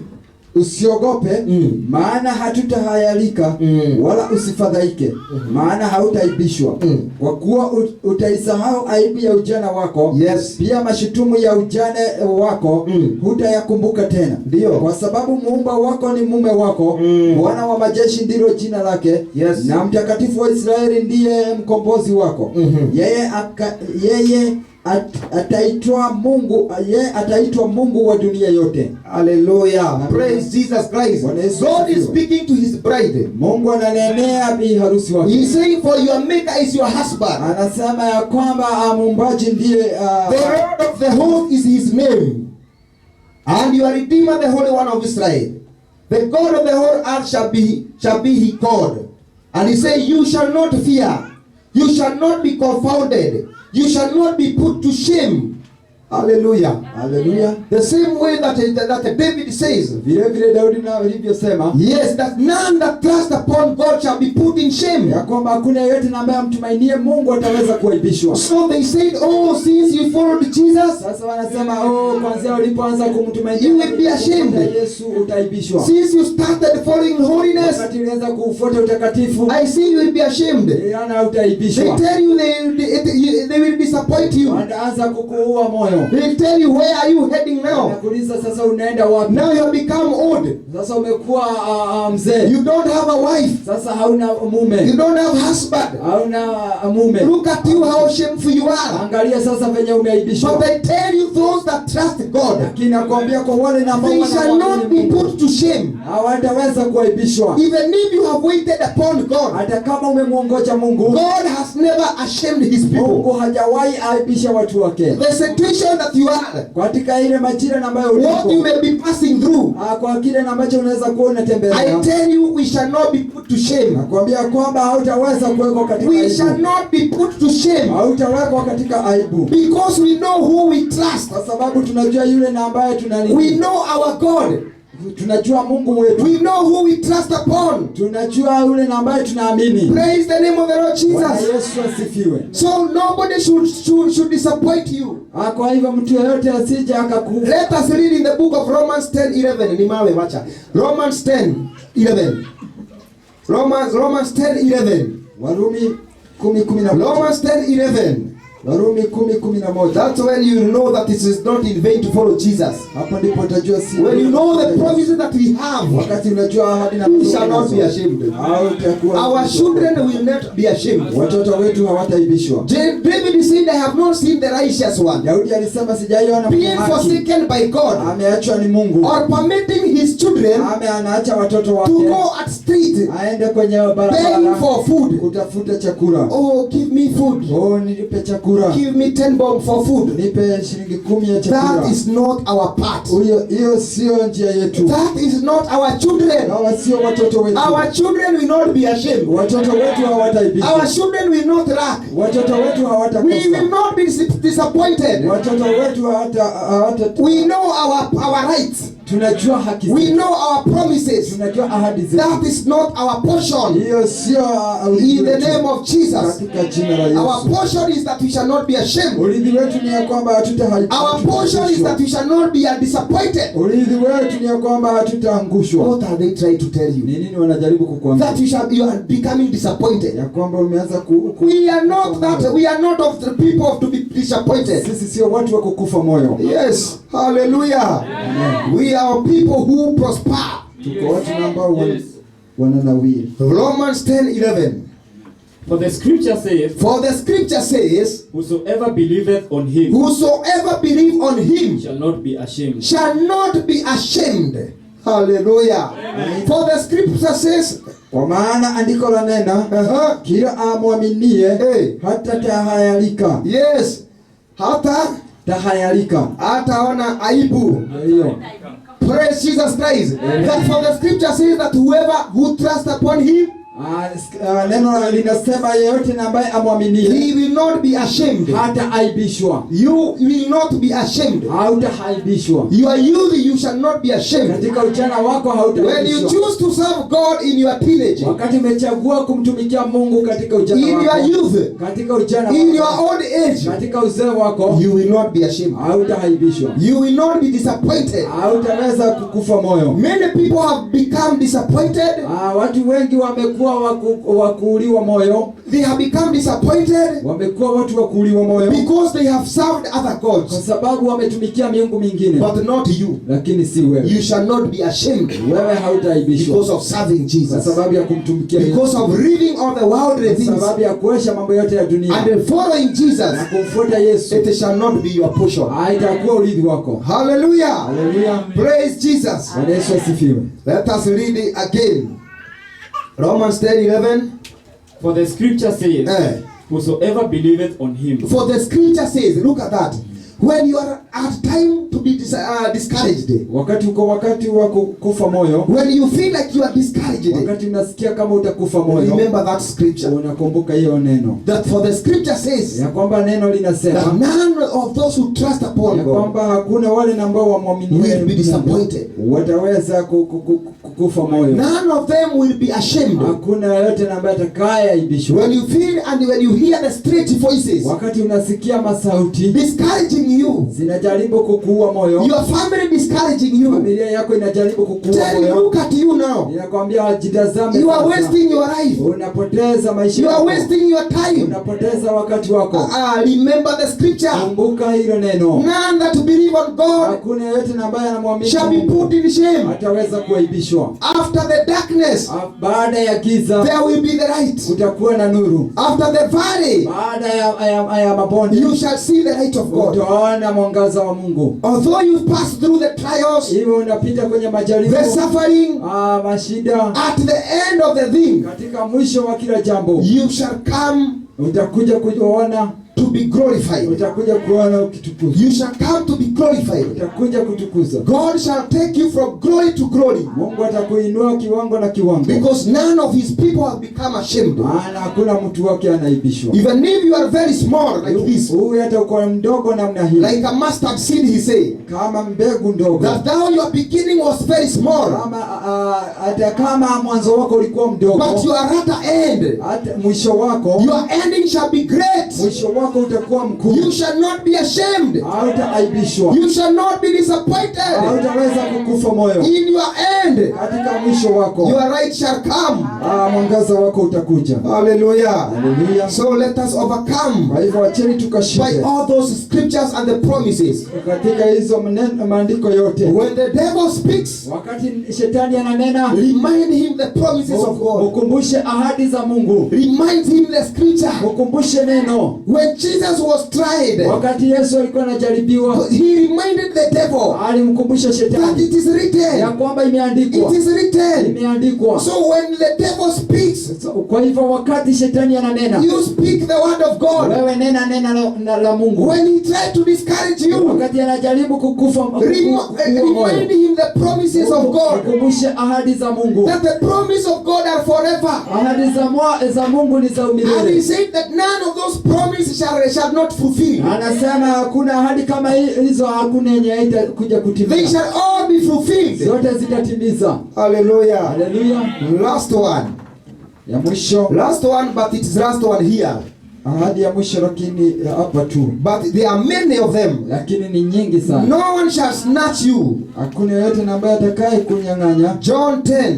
Usiogope, maana hatutahayalika, wala usifadhaike, maana hautaibishwa. Kwa kuwa utaisahau aibu ya ujana wako, Yes. pia mashutumu ya ujane wako hutayakumbuka tena. Ndio. Kwa sababu muumba wako ni mume wako, Bwana wa majeshi ndilo jina lake, Yes. na mtakatifu wa Israeli ndiye mkombozi wako. Yeye ataitwa Mungu wa dunia yote. Hallelujah. Praise Jesus Christ. God is speaking to his bride. Mungu ananenea bi harusi wake. He is saying, for your maker is your husband. Anasema ya kwamba muumbaji ndiye The Lord of the host is his name. And your Redeemer, the Holy One of Israel. The God of the whole earth shall be he called. And he said, you shall not fear. You shall not be confounded. You shall not be put to shame. Hallelujah. Hallelujah. The same way that David says, Vile Daudi na alivyosema, yes, that none that trust upon God shall be put in shame. ya kwamba hakuna yeyote ambaye amtumainie Mungu ataweza kuaibishwa. So they said, oh, since you followed Jesus, Sasa wanasema kwanza ulipoanza kumtumainia you will be ashamed. Yesu utaibishwa. Since you started following holiness, Wakati ulianza kufuata utakatifu, I see you will be ashamed. yana utaibishwa. They tell you they will disappoint you. Wanaanza kukuua moyo. They tell you, where are you heading now? Wanakuuliza sasa unaenda wapi? Now you have become old. Sasa umekuwa mzee. You don't have a wife. Sasa hauna You mume. don't have husband. Hauna mume. Look at you, how shameful you are. Angalia sasa venye umeaibishwa. But I tell you, those that trust God, Lakini nakwambia kwa wale na ambao they shall not be put to shame. hawataweza kuaibishwa. Even if you have waited upon God, Hata kama umemwongoja Mungu, God has never ashamed his Mungu people. hajawahi aibisha watu wake. The situation that you are, Katika ile majira ambayo what you uliko, may be passing through, kwa kile ambacho unaweza kuwa I unatembelea, tell you, we shall not be put to shame. nakwambia kwamba hautaweza kuwekwa katika We shall aibu. not be put to shame Hautawekwa katika aibu. because we know who we trust. Kwa sababu tunajua yule na ambaye We tunamwamini. know our God. Tunajua Mungu wetu. We know who we trust upon. Tunajua yule na ambaye tunaamini. Praise the name of the Lord Bwana Jesus. Yesu asifiwe. So nobody should disappoint you. Kwa hivyo mtu yeyote asije akakufa. Let us read in the book of Romans 10:11. Ni mawe wacha. Romans 10:11. Romans 10:11. Warumi 10:11. Romans 10:11. Warumi 10:11. That's when you know that it is not in vain to follow Jesus. Hapo ndipo utajua si. When you know the promises that we have, Wakati unajua ahadi na we shall not be ashamed. hautakuwa. Our children will not be ashamed. Watoto wetu hawataibishwa. David said, I have not seen the righteous one Daudi alisema sijaiona being mwenye haki. forsaken by God, Ameachwa ni Mungu. or permitting his children Anaacha watoto to wake go at street aende kwenye begging barabara for food. kutafuta chakula. Oh, give me food. Nilipe chakula. Give me 10 bob for food. Nipe shilingi 10 ya chakula. That is not our part. Hiyo sio njia yetu. That is not our children. Hawa sio watoto wetu. Our children will not be ashamed. Watoto wetu hawataibishwa. Our children will not lack. Watoto wetu We hawatakosa. will not be disappointed. Watoto wetu hawata. We know our rights. Tunajua haki We zetu. know our promises. Tunajua ahadi zetu. That is not our portion. Hiyo sio In the name of Jesus. katika jina la Yesu. Our portion is that we shall not be ashamed. Urithi wetu ni ya kwamba Our portion is that we shall not be disappointed. Urithi wetu ni ya kwamba hatutaangushwa. What are they trying to tell you? Ni nini wanajaribu kukuambia? That you are becoming disappointed. Ya kwamba umeanza We are not that. We are not of the people of to be disappointed. Sisi sio watu wa kukufa moyo. Yes. Hallelujah. We are people who prosper. Tuko watu ambao wananawiri. Romans 10:11. For the scripture saith, For the scripture says, whosoever believeth on him whosoever believe on him shall not be ashamed. shall not be ashamed. Hallelujah. For the scripture says, Kwa maana andiko la nena, kila amwaminie hata tahayarika. Yes. Hataona aibu. Hiyo. Praise Jesus Christ. That for the scripture says that who trusts upon him, Neno linasema yeyote na ambaye amwaminie, he will not be ashamed. hata aibishwa. You will not be ashamed. Hautahaibishwa. Your youth, you shall not be ashamed. Katika ujana wako When hautahaibishwa. you choose to serve God in your teenage, Wakati umechagua kumtumikia Mungu katika ujana in wako, your youth, katika ujana in your wako, old age, katika uzee wako, you will not be ashamed. hautahaibishwa. You will not be disappointed. Hautaweza kukufa moyo. Many people have become disappointed. Watu wengi wamekuwa wakuuliwa moyo. They have become disappointed Wamekuwa watu wakuuliwa moyo because they have served other kwa gods, sababu wametumikia miungu mingine. but not you. Lakini si wewe. You shall not be ashamed Wewe hautaibishwa because of serving kwa Jesus, sababu ya kumtumikia because of reading all the worldly kwa things sababu ya kuesha mambo yote ya dunia and following Jesus. na kumfuata Yesu. It shall not be your portion. Haitakuwa urithi wako. Hallelujah. Haleluya. Praise Jesus. Bwana Yesu asifiwe. Let us read it again. Romans 10:11. For the scripture says, whosoever believeth on him. For the scripture says, look at that. When you are at time to be discouraged, Wakati wa kufa moyo, when you feel like you are discouraged, wakati unasikia kama utakufa moyo, remember that scripture. unakumbuka hiyo neno. That for the scripture says Ya kwamba neno linasema that none of those who trust upon ya God kwamba hakuna wale ambao wamwamini will be disappointed. wataweza kufa moyo. None of them will be ashamed. Hakuna yote ambaye atakayeaibishwa. When you feel and when you hear the straight voices Wakati unasikia masauti discouraging you, zinajaribu kukuua moyo, your family discouraging you, familia yako inajaribu kukuua tell moyo, look at you now. ninakwambia jitazame You are sasa. wasting your life. Unapoteza maisha You are yako. wasting your time. Unapoteza wakati wako. Remember the scripture. Kumbuka hilo neno. None that believe on God Hakuna yote ambaye anamwamini shall be Mungu put in shame. ataweza kuaibishwa. After the darkness, Baada ya giza there will be the light. kutakuwa na nuru. After the valley, Baada ya mabonde you shall see the light of God. utaona mwangaza wa Mungu. Although you pass through the trials, Iwe unapita kwenye majaribu, the suffering, mashida, at the end of the thing, katika mwisho wa kila jambo you shall come utakuja kuona, to be glorified. utakuja kuona ukitukuzwa. You shall come to be glorified. Utakuja kutukuzwa. God shall take you from glory to glory, Mungu atakuinua kiwango na kiwango. because none of his people have become ashamed. Maana hakuna mtu wake anaibishwa. Even if you are very small like this, Huyu hata uko mdogo namna hii, like a mustard seed, he said, kama mbegu ndogo, that thou your beginning was very small, hata kama mwanzo wako ulikuwa mdogo, but your latter end, hata mwisho wako, your ending shall be great. mwisho wako utakuwa mkuu. You shall not be ashamed. Hautaaibishwa. You shall not be disappointed. Hautaweza kukufa moyo. In your end, Katika mwisho wako, your light shall come. mwangaza wako utakuja. Hallelujah. Haleluya. So let us overcome Kwa hivyo acheni by tukashinde all those scriptures and the promises. katika hizo maandiko yote. When the devil speaks, Wakati shetani ananena, remind him the promises of God. ukumbushe ahadi za Mungu. Remind him the scripture. Ukumbushe neno. When Jesus was tried, Wakati Yesu alikuwa anajaribiwa, he reminded the devil alimkumbusha that shetani it is ya written. kwamba It imeandikwa. is written. Imeandikwa. So when the devil speaks, Kwa hivyo wakati shetani ananena, you speak the word of God. wewe nena la Mungu. When he tried to discourage you, Wakati anajaribu kukufa remind him the promises of God. ukumbushe ahadi za Mungu. That the promise of God are forever. Ahadi za Mungu ni za And he umilele. said that none of those promises shall not fulfill. Anasema hakuna ahadi kama hizo, hakuna yenye haitakuja They kutimia. shall all be fulfilled. Zote zitatimiza. Hallelujah. Haleluya. Last one. Ya mwisho, Last one, but it is last one here. ahadi ya mwisho, lakini hapa tu, But there are many of them. lakini ni nyingi sana. No one shall snatch you. Hakuna yote ambaye atakaye kunyang'anya. John 10.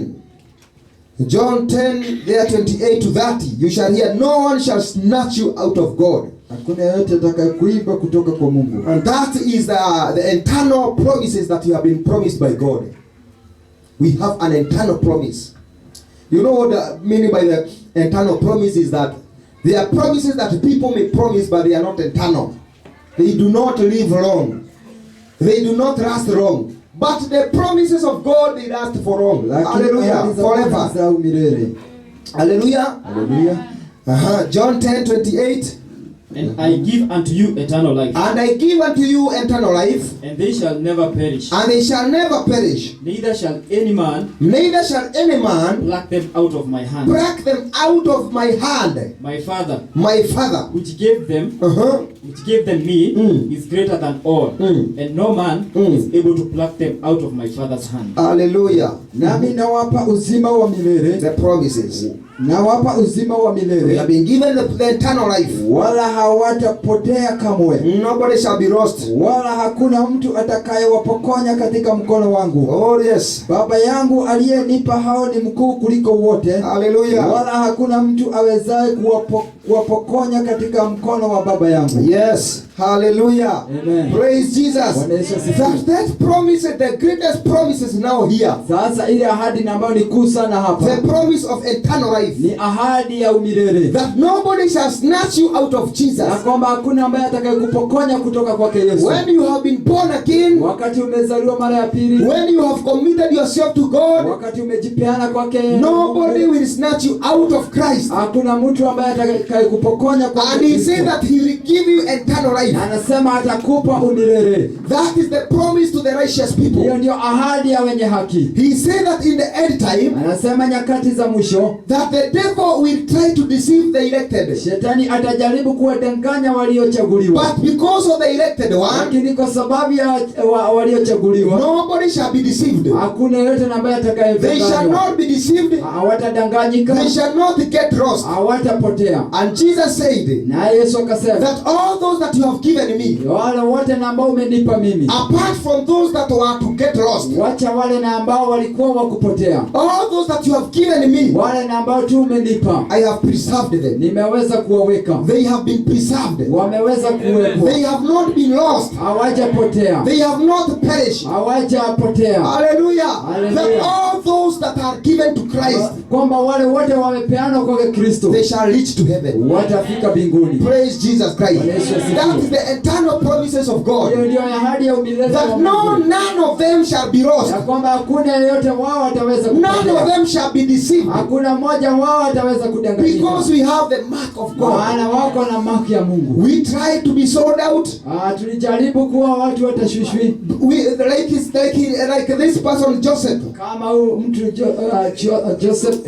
John 10, there 28 to 30. You shall hear, no one shall snatch you out of God. Hakuna yote atakaye kuiba kutoka kwa Mungu. And that is the eternal promises that you have been promised by God. We have an eternal promise. You know what the meaning by the eternal promise is? That there are promises that people may promise, but they are not eternal. They do not live long. They do not last long. But the promises of God, they last for long. Lakini Hallelujah. ahadi za Bwana Forever. za umilele. Hallelujah. Haleluya. John 10:28. And I give unto you eternal life, And I give unto you eternal life, and they shall never perish. and they shall never perish. Neither shall any man Neither shall any man pluck them out of my hand. pluck them out of my hand. My Father, My Father. which gave them me, Mm. is greater than all, and no man is able to pluck them out of my Father's hand. Hallelujah. Nami nawapa uzima wa milele. The promises. Nawapa uzima wa We milele. have been given the eternal life. Wala hawatapotea kamwe. Nobody shall be lost. Wala hakuna mtu atakayewapokonya katika mkono wangu. Oh yes. Baba yangu aliyenipa hao ni mkuu kuliko wote. Hallelujah. Wala hakuna mtu awezaye kuwapokonya katika mkono wa Baba yangu. Yes. Hallelujah. Amen. Praise Jesus. Bwana Yesu asifiwe. That promise, the greatest promise is now here. Sasa ile ahadi ambayo ni kuu sana hapa The promise of eternal life. ni ahadi ya umilele. That nobody shall snatch you out of Jesus. Na kwamba hakuna ambaye atakayekupokonya kutoka kwake Yesu. When you have been born again, Wakati umezaliwa mara ya pili, when you have committed yourself to God, wakati umejipeana kwake, nobody will snatch you out of Christ. hakuna mtu ambaye atakayekupokonya And kwake he Kristo. said that he will give you eternal life. Na anasema atakupa umilele. That is the promise to the righteous people. Hiyo ndio ahadi ya wenye haki. He said that in the end time, Anasema nyakati za mwisho that the devil will try to deceive the elected. Shetani atajaribu kuwadanganya waliochaguliwa. But because of the elected one, Lakini kwa sababu ya waliochaguliwa, nobody shall be deceived. hakuna yeyote ambaye They shall atakayedanganywa. not be deceived. Hawatadanganyika, They shall not get lost. hawatapotea. And Jesus said Na Yesu akasema, that all those that you have given me, wale wote na ambao umenipa mimi, apart from those that were to get lost, wacha wale na ambao walikuwa wakupotea, all those that you have given me, wale na ambao tu umenipa, I have preserved them. nimeweza kuwaweka. They have been preserved. Wameweza kuwekwa, They have not been lost. hawajapotea, They have not perished. hawajapotea. Hallelujah. Hallelujah. That all those that are given to Christ, Kwamba wale wote wamepeana kwa Kristo they shall reach to heaven. watafika mbinguni. Praise Jesus Christ. Bwana Yesu asifiwe. That is the eternal promises of God. Hiyo ndio ahadi ya umilele wa That Mungu. none of them shall be lost. Ya kwamba hakuna yeyote wao ataweza None of kupotea. them shall be deceived. Hakuna mmoja wao ataweza kudanganyika. Because we have the mark of God. Maana wako na maki ya Mungu. We try to be sold out. Tulijaribu kuwa watu watashushwi Like this person Joseph. kama huyu mtu Joseph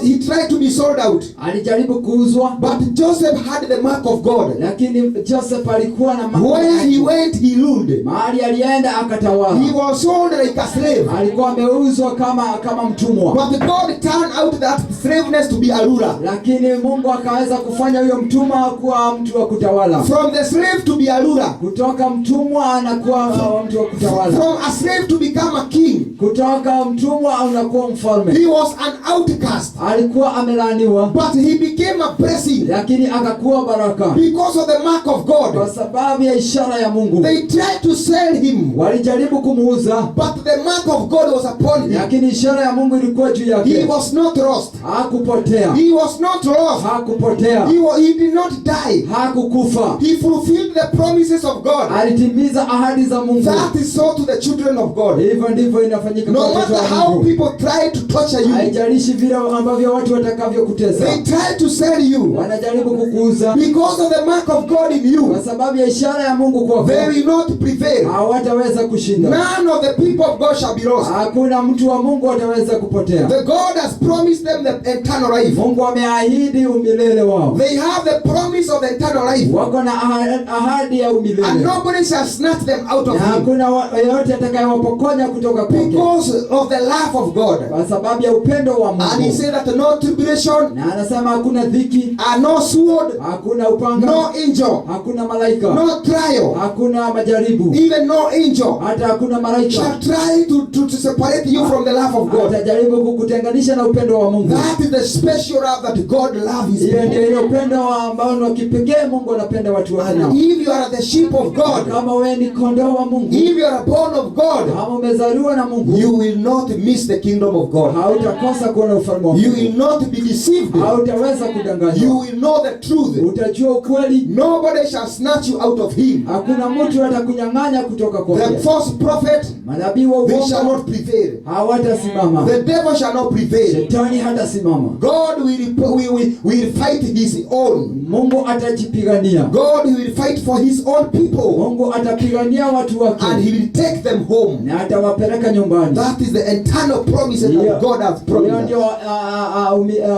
He tried to be sold out. alijaribu kuuzwa, But Joseph had the mark of God. lakini Joseph alikuwa na maki. Where he went, he ruled. Mahali alienda akatawala. He was sold like a slave. Alikuwa ameuzwa kama mtumwa. But God turned out that slaveness to be a ruler. Lakini Mungu akaweza kufanya huyo mtumwa kuwa mtu wa kutawala. From the slave to be a ruler. Kutoka mtumwa anakuwa mtu wa kutawala. From a slave to become a king. Kutoka mtumwa anakuwa mfalme. He was an outcast. Alikuwa amelaniwa, But he became a blessing. lakini akakuwa baraka Because of the mark of kwa God. sababu ya ishara ya Mungu. They tried to sell him. Walijaribu kumuuza, But the mark of God was upon him. lakini ishara ya Mungu ilikuwa juu He yake. was not lost. Hakupotea, He was not lost. hakupotea, He did not die. hakukufa. He fulfilled the promises of God. Alitimiza ahadi za Mungu. That is so to the children of God. Hivyo ndivyo inafanyika kwa No watoto matter wa how Mungu. people try to torture you, Haijalishi vile ambavyo watu watakavyokutesa, they try to sell you. wanajaribu kukuuza, Because of the mark of God in you, kwa sababu ya ishara ya Mungu kwako, they will not prevail. hawataweza kushinda. None of the people of God shall be lost. Hakuna mtu wa Mungu ataweza kupotea. The God has promised them the eternal life. Mungu ameahidi umilele wao. They have the promise of eternal life. Wako na ahadi ya And umilele. nobody shall snatch them out Na of him. hakuna yeyote atakayewapokonya kutoka kwake. Because of the love of God. Kwa sababu ya upendo wa And he Mungu. said that no tribulation, Na anasema hakuna dhiki, no sword, hakuna upanga, no angel, hakuna malaika, no trial, hakuna majaribu, even no angel hata hakuna malaika shall try to separate you from the love of God. atajaribu kukutenganisha na upendo wa Mungu. That is the special love that God loves his Hiyo ndio people. ile upendo ambao ni wa kipekee Mungu anapenda watu wake nao. And if you are the sheep of God, Kama wewe ni kondoo wa Mungu, if you are born of God, kama umezaliwa na Mungu, you will not miss the kingdom of God. hautakosa kuona ufalme wa You Mungu. will not be deceived. Hautaweza kudanganywa. You will will know the truth. utajua ukweli. Nobody shall snatch you out of him. Hakuna mtu atakunyang'anya kutoka The kwake. false prophet, Manabii wa they shall uongo not prevail. hawatasimama. The devil shall not prevail. Shetani hatasimama. God will fight his own. Mungu atajipigania. God will fight for his own people. Mungu atapigania watu wake. And he will take them home. Na atawapeleka nyumbani. That is the eternal promises that God has Hiyo promised ndio us.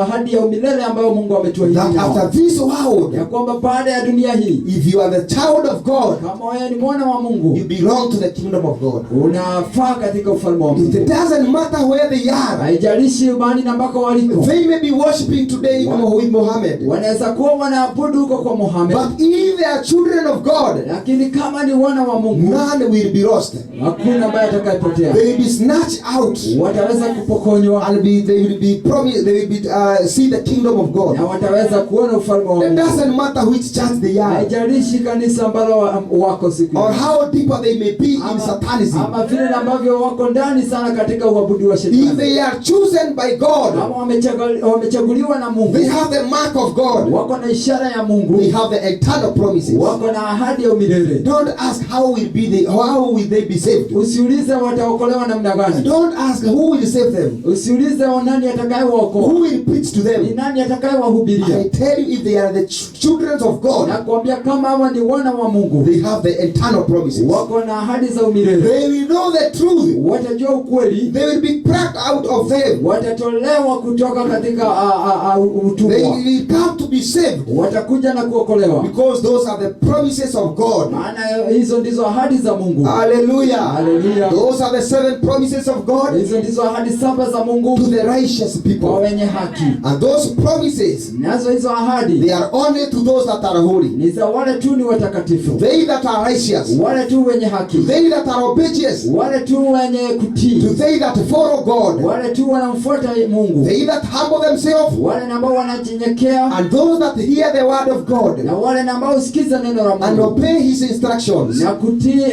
ahadi ya umilele ambayo Mungu ametuahidi. That after this world, Ya kwamba baada ya dunia hii, if you are the child of God, kama wewe ni mwana wa Mungu, you belong to the kingdom of God. unafaa katika ufalme wa Mungu. It doesn't matter where they are. Haijalishi mahali na ambako waliko. They may be worshiping today with Muhammad. Wanaweza kuwa wanaabudu huko kwa Muhammad. But if they are children of God, Lakini kama ni wana wa Mungu, none will be lost. hakuna ambaye atakayepotea. They will be snatched out. Wataweza kupokonywa And they will be promised. They will be see the kingdom of God. na wataweza kuona ufalme wa It Mungu. doesn't matter which church they are, Haijalishi kanisa ambalo wako siku or hizi. how deeper they may be in Satanism. Ama vile ambavyo wako ndani sana katika uabudu wa If shetani. they are chosen by God, Kama wamechaguliwa na Mungu, they have the mark of God. wako na ishara ya Mungu, They have the eternal promises. wako na ahadi ya umilele. Don't ask how will they be saved. Usiulize wataokolewa namna gani. Don't ask who will save them. Usiulize nani atakayewaokoa. Who will preach to Ni them. nani atakayewahubiria. I tell you, if they are the children of God, Nakwambia kama hawa ni wana wa Mungu, they have the eternal promises. wako na ahadi za umilele. They will know the truth. Watajua ukweli, They will be plucked out of them. watatolewa kutoka katika They utumwa. will come to be saved. Watakuja na kuokolewa. Because those are the promises of God. Maana hizo ndizo ahadi za Mungu. Hallelujah. Hallelujah. Those are the 7 promises of God Hizo ndizo ahadi 7 za Mungu to the righteous kwa people. wenye haki. And those promises, Nazo hizo ahadi they are only to those that are holy. ni za wale tu ni watakatifu, They that are righteous. wale tu wenye haki, They that are obedient. wale tu wenye kutii, To they that follow God. wale tu wanamfuata Mungu, They that humble themselves. wale ambao wanajinyenyekea, And those that hear the word of God na wale ambao usikiza neno la and Mungu obey his instructions. na kutii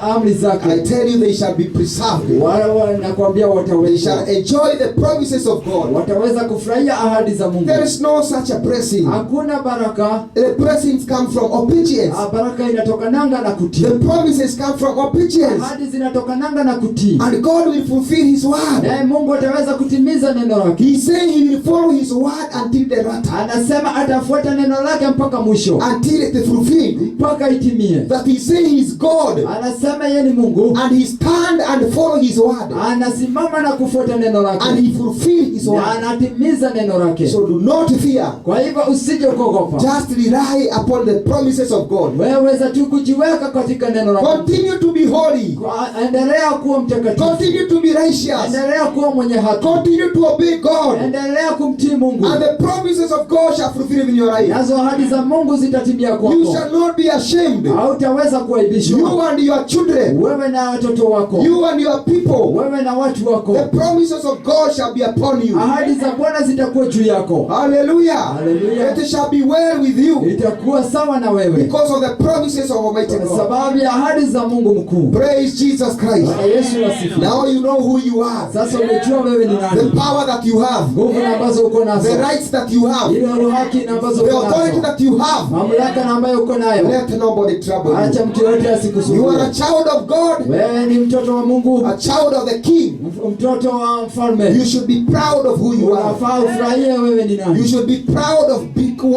amri I zake. tell you, they shall be preserved. Wale nakwambia They wataweza shall enjoy the promises of God. wataweza kufurahia ahadi za Mungu. There is no such a blessing. Hakuna baraka. The blessings come from obedience. Baraka inatokananga na kutii. The promises come from obedience. Ahadi zinatokananga na kutii. And God will fulfill his word. Naye Mungu ataweza kutimiza neno lake. He said he will follow his word until the latter. Anasema atafuata neno lake mpaka mwisho, Until it is fulfilled. mpaka itimie. That he said he is God. Anasema yeye ni Mungu, And he stand and follow his word. anasimama na kufuata neno And lake, he fulfill his na word. anatimiza neno lake. So do not fear. Kwa hivyo usije kuogopa, Just rely upon the promises of God. wewe weza tu kujiweka katika neno la Mungu. Continue to be holy. Endelea kuwa mtakatifu, Continue to be righteous. endelea kuwa mwenye haki, Continue to obey God. endelea kumtii Mungu, And the promises of God shall fulfill in your life. nazo ahadi za Mungu zitatimia You kwako. shall not be ashamed. Hautaweza kuaibishwa, You and your children. wewe na watoto wako, You and your people. wewe na watu wako. The promises of God shall be upon you. Ahadi za Bwana zitakuwa juu yako. Hallelujah. Hallelujah. It shall be well with you Itakuwa sawa na wewe because of the promises of Almighty kwa God. sababu ya ahadi za Mungu mkuu. Praise Jesus Christ. Bwana Yesu asifiwe. Now you know who you are. Sasa umejua wewe ni The nani, power that you have. nguvu na ambazo uko nazo, The rights that you have. ile haki na ambazo The uko authority nazo, that you have. mamlaka na ambayo uko nayo. Let nobody trouble Acha you. mtu yote You are a asikusumbue. child of God. Wewe ni mtoto wa Mungu, A child of the King. mtoto wa You mfalme. should be proud of who you are. Unafaa ufurahie wewe ni You nani. should be proud of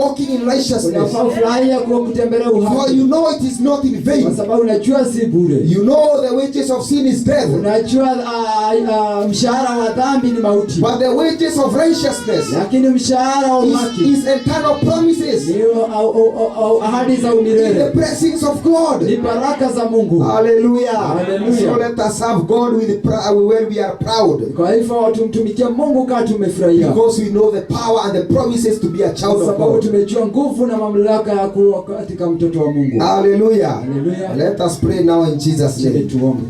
walking in righteousness. Unafaa ufurahie kwa kutembelea For uhaki, you know it is not in kwa vain. sababu unajua si bure. You know the wages of sin is death. Unajua mshahara wa dhambi ni mauti, But the wages of righteousness lakini mshahara wa haki is eternal promises. ndio ahadi za The umilele, blessings of God. ni baraka za Mungu. Hallelujah. Hallelujah. So let us serve God when we are proud. Kwa hivyo tumtumikia Mungu kama tumefurahia, Because we know the power and the promises to be a child kwa of sababu God. tumejua nguvu na mamlaka ya kuwa katika mtoto wa Mungu. Hallelujah. Hallelujah. Let us pray now in Jesus' Chini name. tuombe.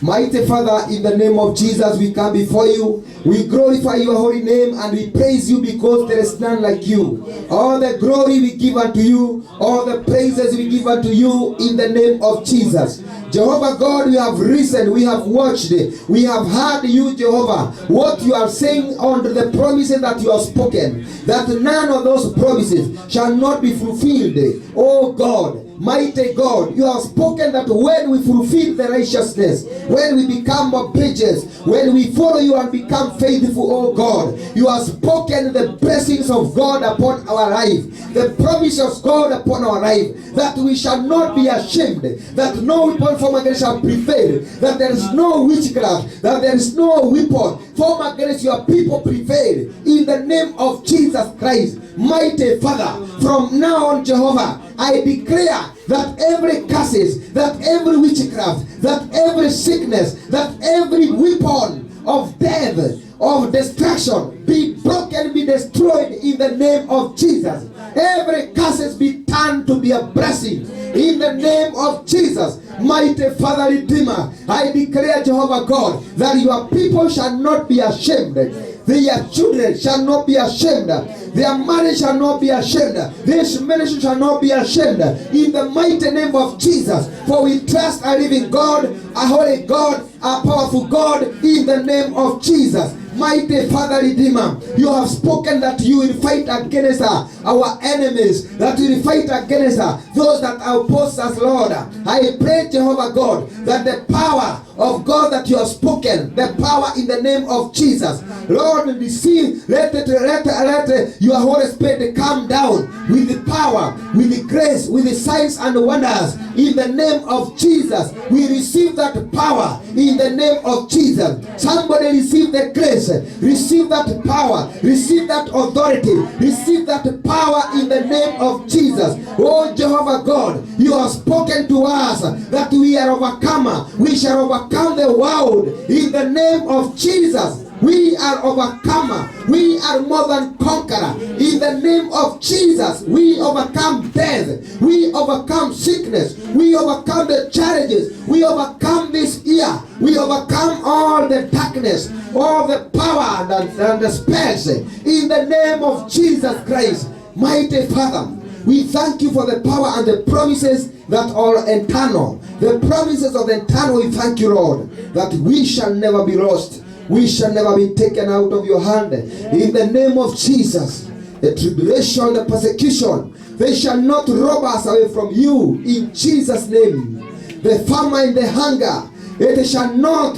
Mighty Father, in the name of Jesus, we come before you. We glorify your holy name and we praise you because there is none like you. All the glory we give unto you, all the praises we give unto you in the name of Jesus. Jehovah God, we have risen, we have watched, we have heard you, Jehovah, what you are saying under the promises that you have spoken, that none of those promises shall not be fulfilled. Oh God, mighty God, you have spoken that when we fulfill the righteousness, when we become obedient, when we follow you and become faithful, oh God, you have spoken the blessings of God upon our life, the promise of God upon our life, that we shall not be ashamed, that no weapon formed against shall prevail, that there is no witchcraft, that there is no weapon formed against your people prevail, in the name of Jesus Christ. Mighty Father, from now on, Jehovah, I declare that every curses, that every witchcraft, that every sickness, that every weapon of death, of destruction be broken, be destroyed in the name of Jesus. Every curses be turned to be a blessing in the name of Jesus. Mighty Father Redeemer, I declare, Jehovah God, that your people shall not be ashamed. Their children shall not be ashamed. Their marriage shall not be ashamed. This ministry shall not be ashamed. In the mighty name of Jesus. For we trust a living God, a holy God, a powerful God, in the name of Jesus. Mighty Father Redeemer, you have spoken that you will fight against our enemies, that you will fight against those that oppose us, Lord. I pray, Jehovah God, that the power of God that you have spoken, the power in the name of Jesus, Lord, receive, let your Holy Spirit come down with the power, with the grace, with the signs and wonders in the name of Jesus. We receive that power in the name of Jesus. Somebody receive the grace, receive that power, receive that authority, receive that power in the name of Jesus. Oh Jehovah God, you have spoken to us that we are overcomer. We shall overcome the world in the name of Jesus. We are overcomer. We are more than conqueror. In the name of Jesus, we overcome death. We overcome sickness. We overcome the challenges. We overcome this year. We overcome all the darkness, all the power and the spells. In the name of Jesus Christ, mighty Father, we thank you for the power and the promises that are eternal. The promises of the eternal, we thank you, Lord, that we shall never be lost. We shall never be taken out of your hand. In the name of Jesus, the tribulation, the persecution, they shall not rob us away from you. In Jesus' name, the famine, the hunger, it shall not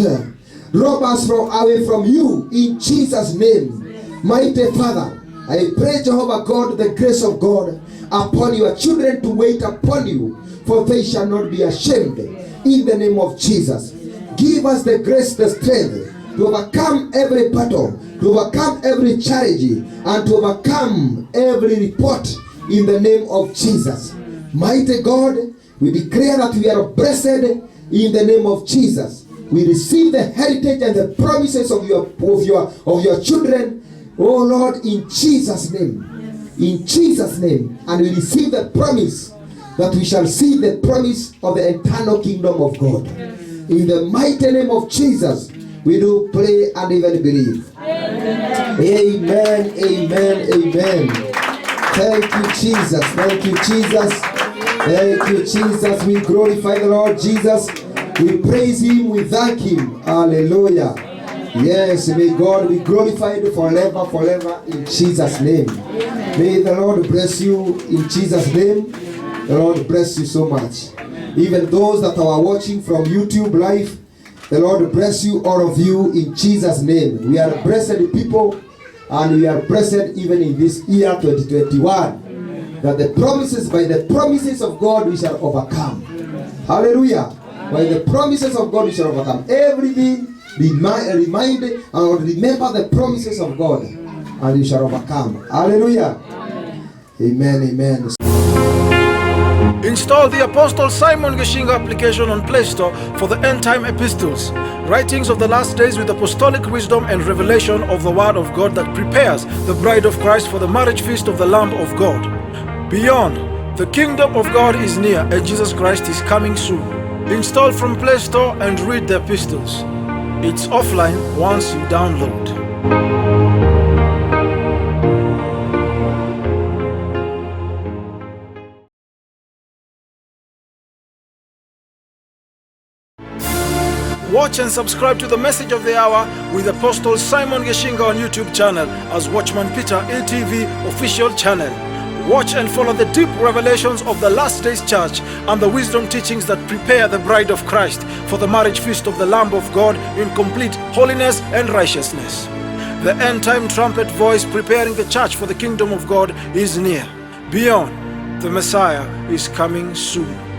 rob us away from you. In Jesus' name, mighty Father, I pray, Jehovah God, the grace of God upon your children to wait upon you, for they shall not be ashamed. In the name of Jesus, give us the grace, the strength to overcome every battle, to overcome every challenge, and to overcome every report in the name of Jesus. Mighty God, we declare that we are blessed in the name of Jesus. We receive the heritage and the promises of your children, oh Lord, in Jesus' name. In Jesus' name. And we receive the promise that we shall see the promise of the eternal kingdom of God. In the mighty name of Jesus, we do pray and even believe. Amen. Amen. Amen. Amen. Thank you, Jesus. Thank you, Jesus. Thank you, Jesus. We glorify the Lord Jesus. We praise Him. We thank Him. Hallelujah. Yes, may God be glorified forever, forever in Jesus' name. May the Lord bless you in Jesus' name. The Lord bless you so much. Even those that are watching from YouTube live, the Lord bless you, all of you, in Jesus' name. We are blessed people, and we are blessed even in this year 2021. That the promises, by the promises of God, we shall overcome. Hallelujah. By the promises of God, we shall overcome everything. Remind and remember the promises of God, and you shall overcome. Hallelujah. Amen. Amen. Install the Apostle Simon Geshinga application on Play Store for the End Time Epistles, writings of the last days with apostolic wisdom and revelation of the Word of God that prepares the bride of Christ for the marriage feast of the Lamb of God. Beyond, the kingdom of God is near and Jesus Christ is coming soon. Install from Play Store and read the epistles. It's offline once you download. Watch and subscribe to the Message of the Hour with Apostle Simon Geshinga on YouTube channel as Watchman Peter ATV official channel. Watch and follow the deep revelations of the last days church and the wisdom teachings that prepare the bride of Christ for the marriage feast of the Lamb of God in complete holiness and righteousness. The end-time trumpet voice preparing the church for the kingdom of God is near. Beyond, the Messiah is coming soon.